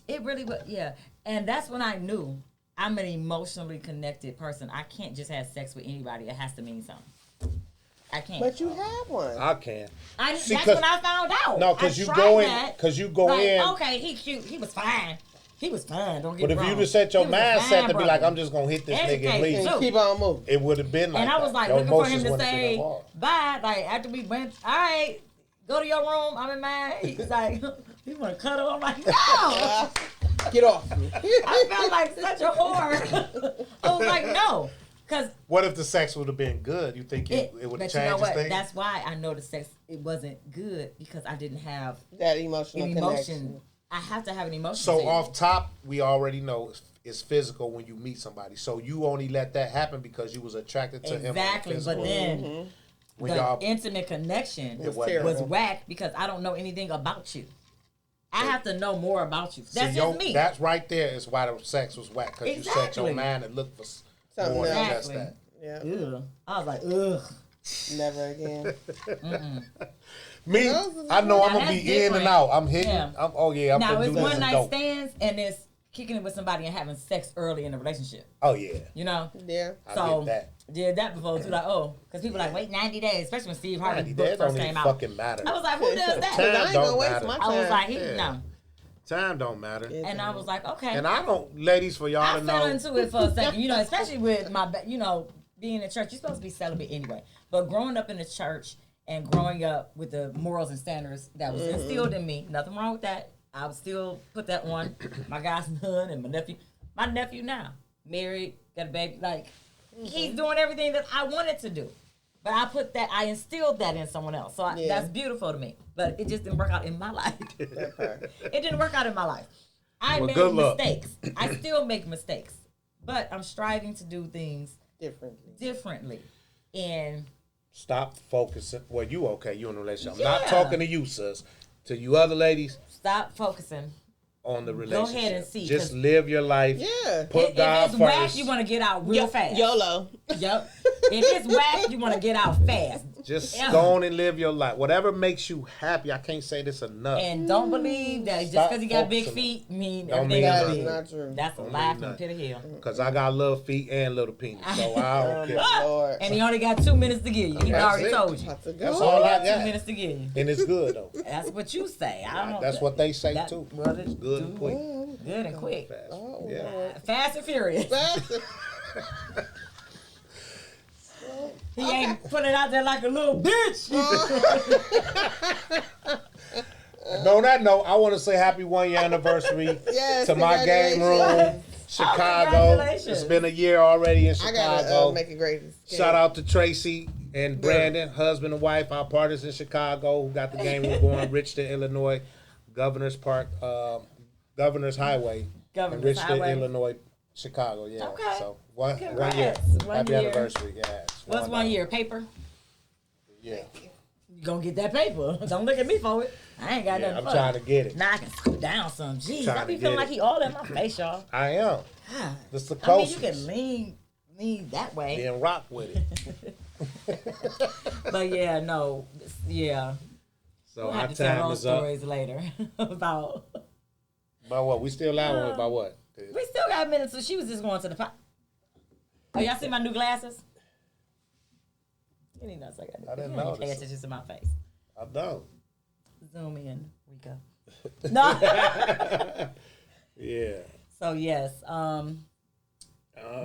it really was. Yeah, and that's when I knew I'm an emotionally connected person. I can't just have sex with anybody. It has to mean something. I can't. But you have one. I can. See, that's when I found out. No, because you tried go in. that. Because you go Like, in. okay, he cute. He was fine. He was fine. Don't get But me if wrong. you just set your He was a mindset fine to be brother. like, I'm just gonna hit this nigga and Educate leave, too. And keep on moving. it would have been like And I was that. like Your looking for him emotions to wouldn't have been say involved. bye. Like after we went, all right, go to your room. I'm in mine. He's like, you want to cuddle? I'm like, no. Get off me. I felt like such a whore. I was like, no, because What if the sex would have been good? You think it would have but changed you know what? things? That's why I know the sex it wasn't good because I didn't have That emotional an connection. emotion. I have to have an emotion. So to it. off top, we already know it's physical when you meet somebody. So you only let that happen because you was attracted to him. Exactly, but then when the y'all, intimate connection It was was terrible. whack because I don't know anything about you. I have to know more about you. That's see, just me. That right there is why the sex was whack because you set your Exactly. mind and looked for Something more than else. just Exactly. that. Yeah. Ugh. I was like, ugh. Never again. Me, Those are I know I'm Now, gonna be that's in and different. out. I'm hitting. Yeah. I'm Now gonna it's do this one and night dope. stands and it's kicking it with somebody and having sex early in the relationship. Oh yeah, You know? Yeah. I So get that. did that before too. Like, oh, because people like wait 90 days, especially when Steve Harvey 90 book days first don't came even out. fucking matter. I was like, who does that? Because I ain't don't gonna waste matter. my time. I was like, Yeah. no. Time don't matter. Yeah. And I was like, okay. And I don't, ladies, for y'all I to fell know. into it for a second, you know, especially with my, being in church. You're supposed to be celibate anyway. But growing up in the church and growing up with the morals and standards that was instilled in me, nothing wrong with that. I would still put that on my godson and my nephew. My nephew now, married, got a baby. Like, he's doing everything that I wanted to do. But I instilled that in someone else. So that's beautiful to me. But it just didn't work out in my life. It didn't work out in my life. I Well, made good luck. mistakes. I still make mistakes. But I'm striving to do things Differently. And Stop focusing. Well, you okay? You in a relationship? I'm Yeah. not talking to you, sis. To you other ladies stop focusing. on the Go relationship. ahead and see. Just live your life. Yeah. Put If God it's first. whack, you want to get out real fast. YOLO. Yep. If it's whack, you want to get out fast. Just Yeah. go on and live your life. Whatever makes you happy. I can't say this enough. And don't believe that just Stop because you got big focusing. feet mean Don't everything mean is That nothing. is big. not true. That's a Don't lie mean from the nothing. pit of hell. Because I got little feet and little penis. So I don't care. Lord. And he only got 2 minutes to give you. He That's already it. told you. About to That's go. all I 2 got. minutes to give you. And it's good, though. That's what you say. I don't know. That's what they say, That- too. well, It's good and quick. Good and quick. Fast. Oh, Yeah. Lord. Fast and furious. He ain't put it out there like a little bitch. And on that note, I want to say happy 1 year anniversary Yes, to my game room, congratulations. Chicago. congratulations. It's been a year already in I gotta Chicago. make it great. Shout out to Tracy and Brandon, husband and wife, our partners in Chicago, who got the game room going. Richton, Illinois, Governor's Park, Governor's Highway, Governor's in Richton, Highway. Illinois, Chicago. Yeah. Okay. So one year. Congrats. 1 Happy year. anniversary. Yeah. it's What's 1 year? Paper? Yeah. You gonna get that paper. Don't look at me for it. I ain't got Yeah, nothing I'm for trying it. to get it. Now I can scoot down some. Jeez, Trying I be to feeling get like it. he all in my face, y'all. I am. God. This the I mean, closest. you can lean that way. Then rock with it. But yeah, no. Yeah. So We'll our have to tell time those is up. stories later about. About what? We still out about what? We still got a minute, so she was just going to the pot. Oh, y'all see my new glasses? You need nuts I got. I didn't You don't notice pay it. attention to my face. I don't. Zoom in, Rico. No. Yeah. So yes,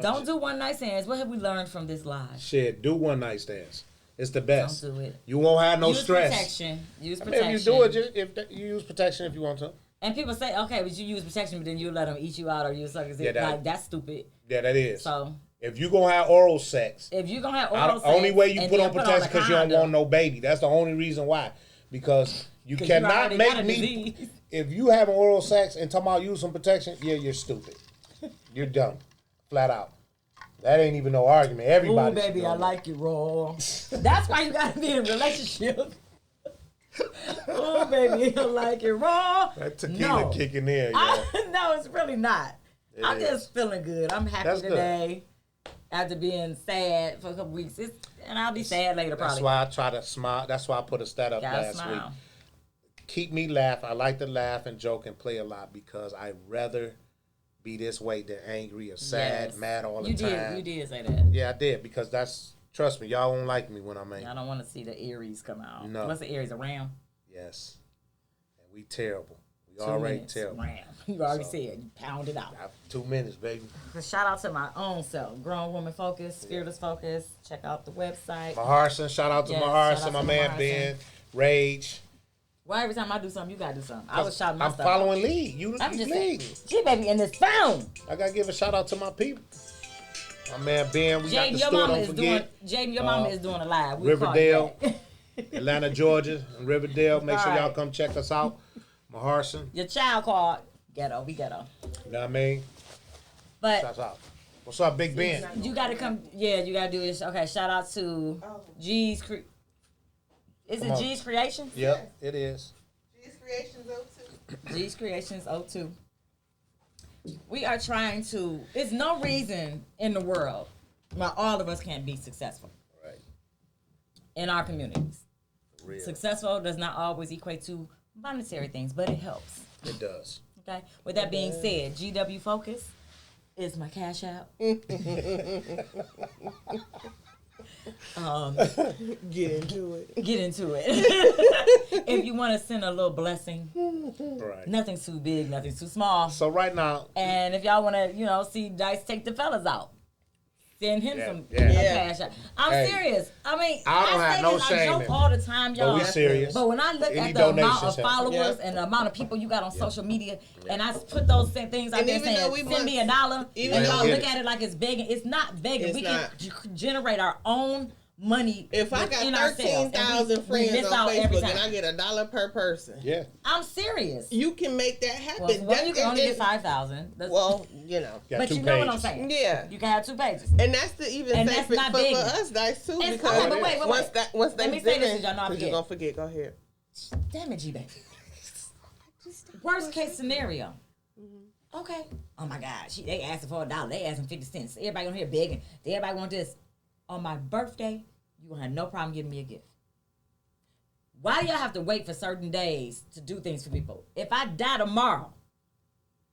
don't do one night stands. What have we learned from this live? Shit, do one night stands. It's the best. Don't do it. You won't have no Use stress. protection. Use I mean, protection. if you do it, if you use protection if you want to. And people say, okay, but you use protection, but then you let them eat you out or you suck his dick. Yeah, Like that's stupid. Yeah, that is. So if you gonna have oral sex, if you're gonna have oral sex, only way you and put then on protection a because you don't condom, want no baby. That's the only reason why. Because you 'cause you cannot already got make a me. disease. If you have oral sex and talking about using protection, yeah, you're stupid. You're dumb, flat out. That ain't even no argument. Everybody. Ooh, baby, I like you raw. That's why you gotta be in a relationship. Oh, baby, you like it raw. That tequila kicking in, No, it's really not. I'm just feeling good. I'm happy That's today after being sad for a couple weeks. And I'll be sad later probably. That's why I try to smile. That's why I put a stat up last week. Keep me laugh. I like to laugh and joke and play a lot because I'd rather be this way than angry or sad, mad all the time. You did say that. Yeah, I did because trust me, y'all won't like me when I'm angry. I don't want to see the Aries come out. No. What's the Aries? A ram? Yes. And we terrible. We already terrible. Ram. You already said. You pound it out. 2 minutes, baby. Shout out to my own self. Grown Woman Focus, Fearless Focus. Check out the website. Maharson. Shout out to Maharson, my man Maharson. Ben. Rage. Why every time I do something, you gotta do something? I was shouting my I'm stuff following out. lead. You I'm just lead. G baby in this phone. I gotta give a shout out to my people. My man Ben, we got the Jaden, store, don't forget. Jaden, your mama is doing a live. We Riverdale, Atlanta, Georgia, and Riverdale. Make sure y'all come check us out. Maharson. Your child called ghetto. We ghetto. You know what I mean? But Shouts out. What's up, Big Ben? you gotta come. Yeah, you gotta do this. Okay, shout out to G's. Is it G's Creations? Yep, it is. G's Creations 02. G's Creations 02. We are trying to. There's no reason in the world why all of us can't be successful. Right. In our communities. Real. Successful does not always equate to monetary things, but it helps. It does. Okay. With that being said, GW Focus is my cash out. Get into it. Get into it. If you want to send a little blessing, Right. nothing's too big, nothing's too small. So right now, And if y'all want to, see Dice take the fellas out, send him some yeah. cash out. I'm serious. I mean, I don't have say no this, shame I in joke it. all the time, y'all. But we serious. But when I look Any at the amount donations of help. followers and the amount of people you got on social media, and I put those things out And there even though saying, we send me $1, even and y'all though- look at it like it's begging. It's not begging. It's We not. can generate our own money. If I got within ourselves, and 13,000 we miss friends on out every Facebook time. and I get $1 per person, yeah. I'm serious. you can make that happen. Well, you can only get 5,000. Well, Got but 2 you know what I'm pages. saying. Yeah. You can have 2 pages. And that's the even And say that's for, not for big. us, Dice, too. It's Because okay, but wait. once Let me say this, Thanksgiving, y'all know I 'cause forget. you're going to forget. Go ahead. Damn it, G-Baby. Worst case scenario. Okay. Oh my God. They asking for $1. They asking 50 cents. Everybody on here begging. Everybody want this. On my birthday, you gonna have no problem giving me a gift. Why do y'all have to wait for certain days to do things for people? If I die tomorrow,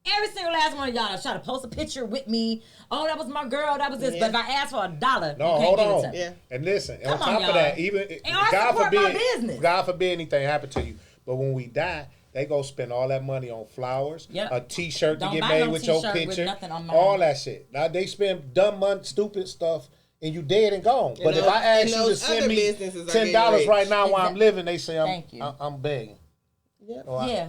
every single last one of y'all try to post a picture with me. Oh, that was my girl. That was this. Yeah. But if I ask for $1, No, you can't hold give it on. to me. Yeah. And listen, Come on top on, of that, y'all. even And I support my business. God forbid anything happen to you. But when we die, they go spend all that money on flowers, Yep. a T-shirt to Don't get buy made no with your t-shirt with picture, nothing on mine. all that shit. Now they spend dumb money, stupid stuff, and you dead and gone. But if those- I ask and you to those send other me businesses are $10 getting right rich. now while I'm living, they say Thank you. I'm begging. Yep. Oh, Yeah.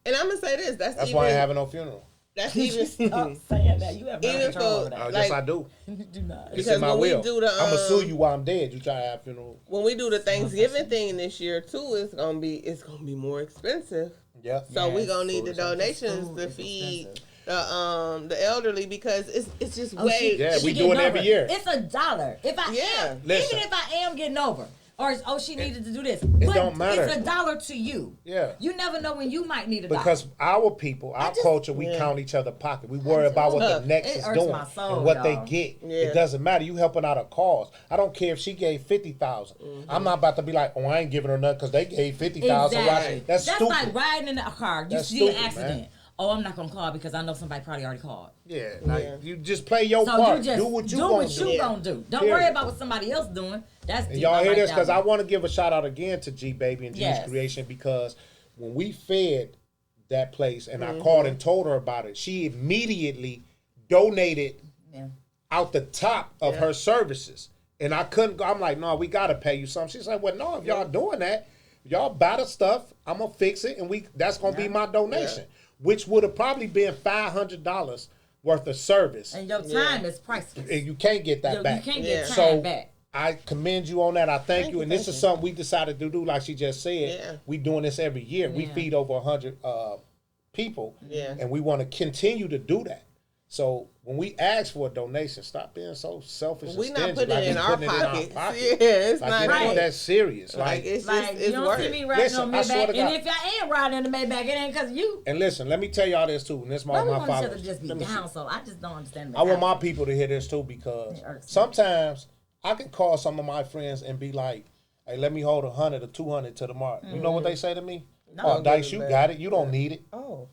And I'm going to say this. That's That's even, why I ain't having no funeral. That's even, Stop saying that. You have no Even control for- over that. Oh, yes, Like- I do. You do not. It's Because in my when we will. do the, I'm gonna sue you while I'm dead. You try to have a funeral. when we do the Thanksgiving thing this year too, it's gonna be more expensive. Yeah. So we Yes. gonna need the Food is donations Food to is feed expensive. the elderly because it's just Oh, way. Yeah, she we getting do it every over. year. It's $1. If I Yeah. am, Listen. even if I am getting over, or she needed to do this, don't matter. It's $1 to you. Yeah. You never know when you might need $1. Because our people, our culture, we Yeah. count each other pocket. We worry about what the next It is hurts doing my soul, and what y'all. they get. Yeah. It doesn't matter. You helping out a cause. I don't care if she gave 50,000. I'm not about to be like, oh, I ain't giving her nothing because they gave 50,000. Exactly. That's stupid. like riding in a car. You That's see an stupid, accident. man. Oh, I'm not gonna call because I know somebody probably already called. Yeah, like you just play your So part. you just do what you do. gonna do. Gonna do. Don't Period. worry about what somebody else doing. That's And deep. y'all I hear like this that because I one. want to give a shout out again to G Baby and G's Yes. Creation because when we fed that place and I called and told her about it, she immediately donated Yeah. out the top of her services. And I couldn't go. I'm like, no, we got to pay you something. She's like, well, no, if y'all doing that, y'all buy the stuff, I'm going to fix it, and that's going to be my donation, which would have probably been $500 worth of service. And your time is priceless. And you can't get that back. You can't get time So back. I commend you on that. I thank you. And this is something we decided to do, like she just said. Yeah. We doing this every year. We Yeah. feed over 100 people. Yeah. And we want to continue to do that. So when we ask for a donation, stop being so selfish and We not stingy. putting Like it in we our putting it in our pockets. pocket. Yeah, it's Like not it ain't that serious. Like it's Like, just you it's don't work. see me riding Listen, on I swear Maybach, to God. and if I am riding in the Maybach, it ain't because of you. And listen, let me tell y'all this too. And this Why my we want each other followers. to just be Let me down? see. So I just don't understand. I want my people to hear this too, because It irks me. sometimes I can call some of my friends and be like, "Hey, let me hold 100 or 200 to the mark." You know what they say to me? No. Oh, Dice, you got it. You don't need it. Oh.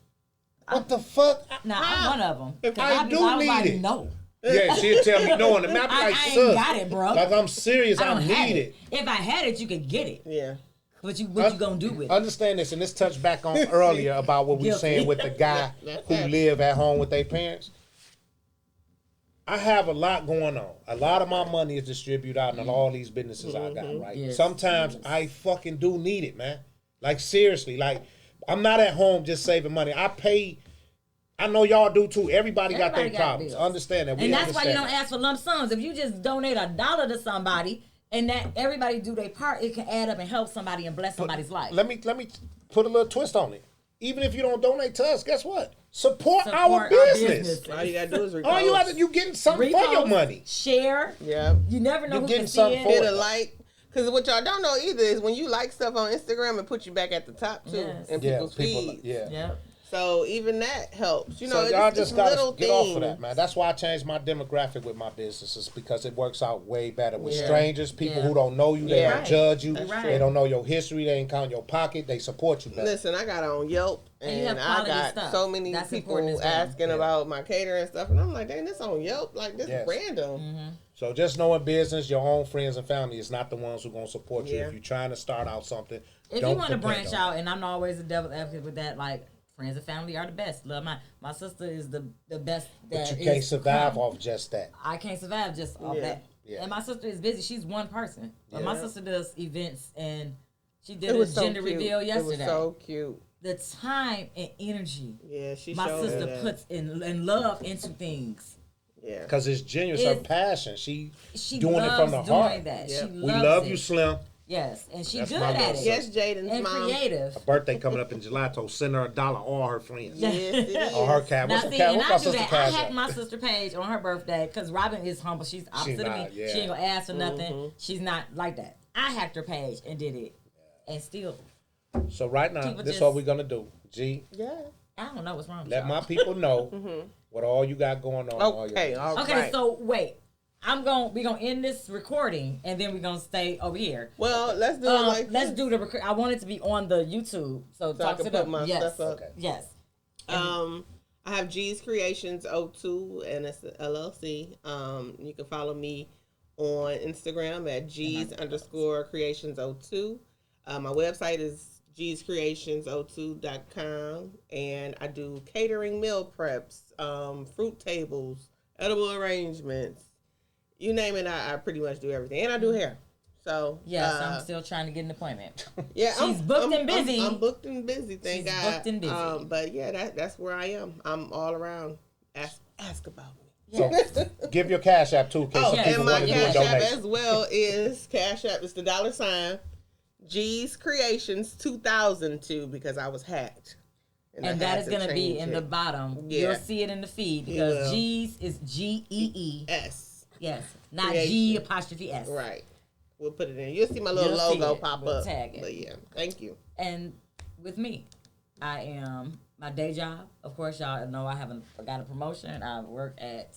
What the fuck? Now I'm one of them. If I do need like, it. no. Yeah, she'll tell me no, and the map I like, ain't "Sus, got it, bro. like I'm serious. I I don't have need it. If I had it, you could get it. Yeah. What you gonna do with it? Understand this, and this touched back on earlier about what we were Guilty. saying with the guy who live at home with their parents. I have a lot going on. A lot of my money is distributed out in all these businesses I got, right? Yes. Sometimes I fucking do need it, man. Like, seriously. Like, I'm not at home just saving money. I pay. I know y'all do too. Everybody got their Everybody got problems. bills. Understand that. We And that's why you understand don't that. ask for lump sums. If you just donate $1 to somebody and that everybody do their part, it can add up and help somebody and bless somebody's life. Let me put a little twist on it. Even if you don't donate to us, guess what? Support our Support our business. business. All you gotta do is repost. All you getting something for your Repost, money. share. Yeah. You never know You who getting can see something it. for Hit it. a like. Because what y'all don't know either is when you like stuff on Instagram, it puts you back at the top too Yes. in Yeah, people's feeds. yeah. Yep. So even that helps. You know, So it's y'all just just little gotta get things. off of that, man. That's why I changed my demographic with my businesses, because it works out way better with Yeah. strangers, people Yeah. who don't know you, they Yeah. don't judge you, That's right. they don't know your history, they ain't count your pocket, they support you better. Listen, I got on Yelp And you and have I quality got stuff. so many That's important people as well. asking Yeah. about my catering stuff, and I'm like, dang, this on Yelp? Like, this Yes. is random. Mm-hmm. So just know in business, your own friends and family is not the ones who gonna support you Yeah. if you're trying to start out something. If don't you want to depend branch on it. out, and I'm always a devil's advocate with that, like friends and family are the best. Love my sister is the best. But that you can't is survive come. off just that. I can't survive just off Yeah. that. Yeah. And my sister is busy. She's one person. But my Yeah. sister does events, and she did It a was so gender cute. reveal yesterday. It was so cute. The time and energy Yeah, she my showed sister that. puts in love into things. Yeah. Because it's genuine, it's her passion. She doing it loves from the doing heart. that. Yeah. She We We loves love it. you, Slim. Yes, and she's That's good my at little it. Yes, Jaden's And mom. creative. Birthday coming up in July, so send her $1, all her friends. Yes, it is. Or her cat. Now What's her see, cat? and What's I my do sister that. I Cash hacked App? my sister page on her birthday because Robin is humble. She's opposite of me. not, yeah. She ain't gonna ask for nothing. She's not like that. I hacked her page and did it, and still, So right now, People this is just- what we're gonna do. G, Yeah. I don't know what's wrong with let y'all. my people know what all you got going on. all your Okay, business. all Okay, right. so wait. We're gonna end this recording and then we're gonna stay over here. Well, let's do it like Let's this. do the record. I want it to be on the YouTube, so So I talk can to put them. my Yes, stuff up. Okay. yes. I have G's Creations 02 and it's an LLC. You can follow me on Instagram at G's_Creations02. My website is G'sCreations02.com, and I do catering, meal preps, fruit tables, edible arrangements. You name it, I pretty much do everything, and I do hair. So Yes, I'm still trying to get an appointment. yeah, She's booked and busy. I'm booked and busy. Thank She's God. booked and busy. But yeah, that's where I am. I'm all around. Ask about me. So give your Cash App too, in case Oh, some yes. people and my want to do a Cash App donation. as well is Cash App. It's the $, G's Creations 2002 because I was hacked. And I that had is to going to be change in it. the bottom. Yeah. You'll see it in the feed You because will. G's is Gee. S. Yes, not Creation. G''S. Right. We'll put it in. You'll see my little You'll see logo it. pop We'll up. tag it. But yeah, thank you. And with me, I am my day job. Of course, y'all know I got a promotion. I work at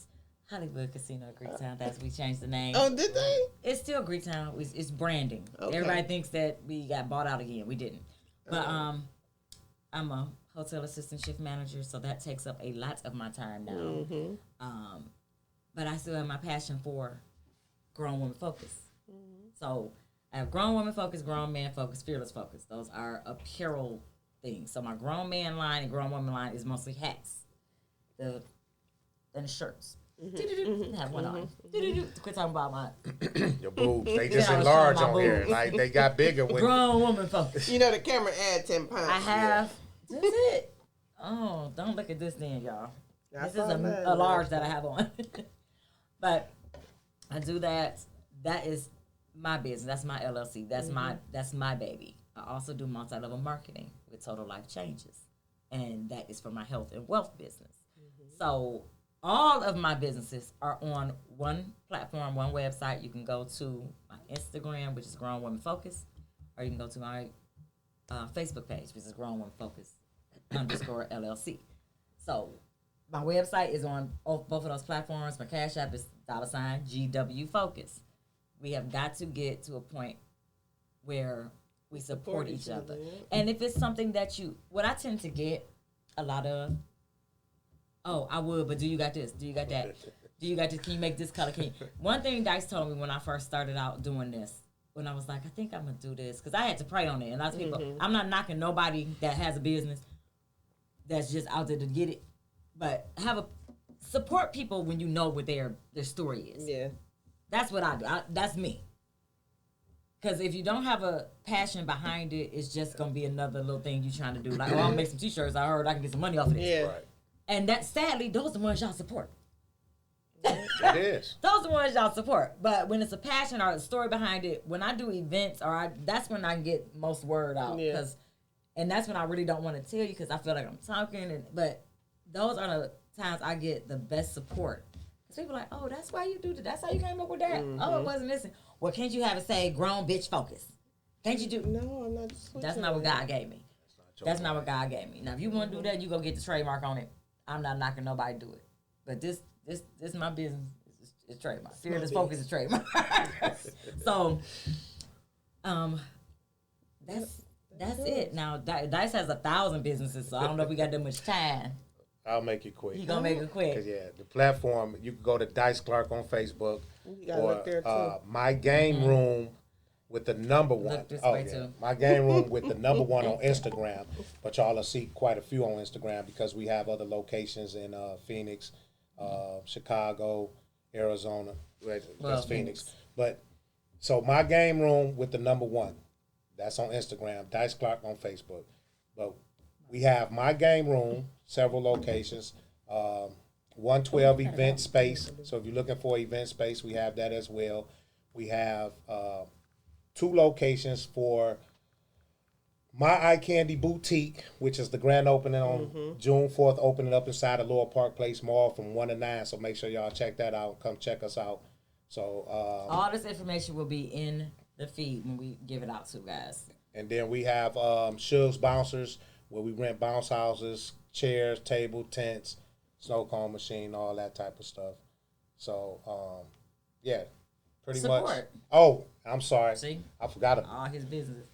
Hollywood Casino Greektown. We changed the name. Oh, did they? It's still Greektown. It's branding. Okay. Everybody thinks that we got bought out again. We didn't. But I'm a hotel assistant shift manager, so that takes up a lot of my time now. But I still have my passion for grown woman focus. So I have grown woman focus, grown man focus, fearless focus. Those are apparel things. So my grown man line and grown woman line is mostly hats, and the shirts. Have one on. Quit talking about my Your boobs, they just I was enlarge showing my on here. boobs. Like they got bigger when grown woman focus. You know the camera add 10 pounds. I have. That's it. Oh, don't look at this then, y'all. I This is saw that. a large that I have on. But I do that. That is my business. That's my LLC. That's my baby. I also do multi-level marketing with Total Life Changes, and that is for my health and wealth business. So all of my businesses are on one platform, one website. You can go to my Instagram, which is Grown Women Focus, or you can go to my Facebook page, which is Grown Women Focus _ LLC. So my website is on both of those platforms. My Cash App is $GW Focus. We have got to get to a point where we support each other. And if it's something that what I tend to get a lot of, oh, I would, but do you got this? Do you got that? Do you got this? Can you make this color? One thing Dice told me when I first started out doing this, when I was like, I think I'm going to do this, because I had to pray on it. And lots of people, I'm not knocking nobody that has a business that's just out there to get it, but support people when you know what their story is. Yeah. That's what I do. That's me. Because if you don't have a passion behind it, it's just going to be another little thing you're trying to do. Like, oh, I'm going to make some t-shirts. I heard I can get some money off of this. Yeah. Right. And that, sadly, those are the ones y'all support. It is. Those are the ones y'all support. But when it's a passion or a story behind it, when I do events, that's when I get most word out. Yeah. And that's when I really don't want to tell you because I feel like I'm talking. But those are the times I get the best support. Because people are like, oh, that's why you do that. That's how you came up with that. Oh, it wasn't this. Well, can't you have it say grown bitch focus? Can't you do? No, I'm not. That's not what God gave me. That's not what God gave me. Now, if you want to do that, you go get the trademark on it. I'm not knocking nobody to do it. But this is my business. It's trademark. Fearless Focus is trademark. So, that's it. Now, Dice has 1,000 businesses, so I don't know if we got that much time. I'll make it quick. You gonna make it quick? 'Cause, yeah, the platform, you can go to Dice Clark on Facebook You gotta look there too. My Game Room with the number one. Look this way too. My Game Room with the number one on Instagram. But y'all will see quite a few on Instagram because we have other locations in Phoenix, Chicago, Arizona. That's Phoenix. But so My Game Room with the number one. That's on Instagram. Dice Clark on Facebook. But we have My Game Room, several locations. 112 event space. So if you're looking for event space, we have that as well. We have 2 locations for My Eye Candy Boutique, which is the grand opening on June 4th, opening up inside the Lower Park Place Mall from 1 to 9. So make sure y'all check that out. Come check us out. So all this information will be in the feed when we give it out to guys. And then we have Suge's Bouncers, where we rent bounce houses, chairs, table, tents, snow cone machine, all that type of stuff. So, yeah, pretty much. Oh, I'm sorry. See? I forgot about all his business.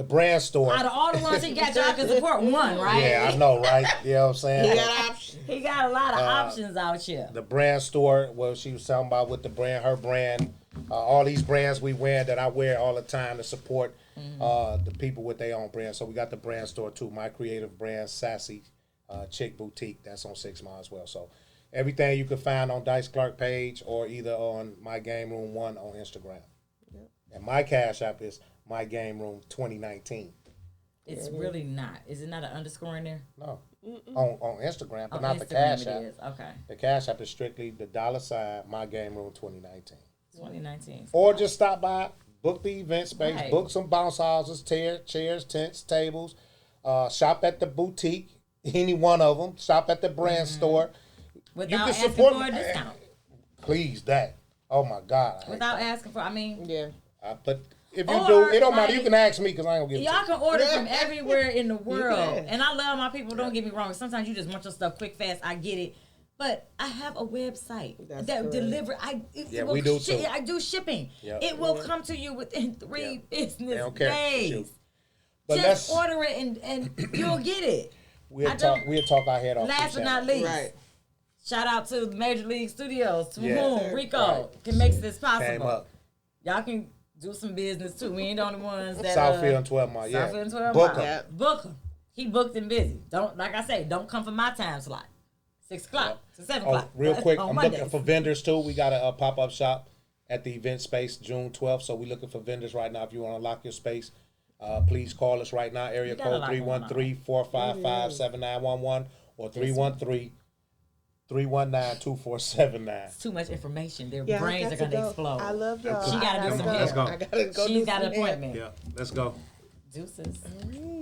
the brand store. Out of all the ones he got, y'all can support one, right? Yeah, I know, right? You know what I'm saying? He got options. He got a lot of options out here. The brand store, well, she was talking about with the brand, her brand, all these brands we wear that I wear all the time to support the people with their own brand. So we got the brand store too. My creative brand, Sassy Chick Boutique. That's on 6 Mile as well. So everything you can find on Dice Clark page or either on My Game Room 1 on Instagram. Yep. And my Cash App is My Game Room 2019. It's really not. Is it not an underscore in there? No. On Instagram, but On not Instagram the Cash it App. is. Okay. The Cash App is strictly the $ My Game Room 2019. 2019. Or just stop by, book the event space, Right. book some bounce houses, chairs, tents, tables, shop at the boutique, any one of them, shop at the brand store. Without you can asking support for a discount. Please, that. Oh my God. Without asking for, I mean, Yeah. But if you Or, do, it don't matter. You like, can ask me because I ain't gonna get y'all it. can order from everywhere in the world. can. And I love my people, don't get me wrong. Sometimes you just want your stuff quick, fast. I get it. But I have a website That's that correct. deliver. Yeah, we do too. I do shipping. Yep. It will come to you within 3 business don't care. days. Shoot. But Just order it and you'll get it. We'll talk our head off. Last the but not channel. least, Right. shout out to Major League Studios, to Yeah. whom Rico Right. can make this Came possible. up. Y'all can do some business too. We ain't the only ones that Southfield and 12 Mile. Yeah. Southfield and 12 Book Mile. 'em. Yep. Book him. He booked and busy. Don't, like I say, don't come for my time slot. 6 o'clock to 7 Oh, o'clock. real quick, on I'm Mondays. looking for vendors too. We got a pop-up shop at the event space June 12th. So we're looking for vendors right now. If you want to lock your space, please call us right now. Area You got a code lot going on. 313-455-7911 or 313-319-2479. It's too much information. Their Yeah, I brains got are to going to go. explode. I love y'all. She gotta do I some gotta hair. go. I gotta go. She's do got some an hair. appointment. Yeah, let's go. Deuces. All right.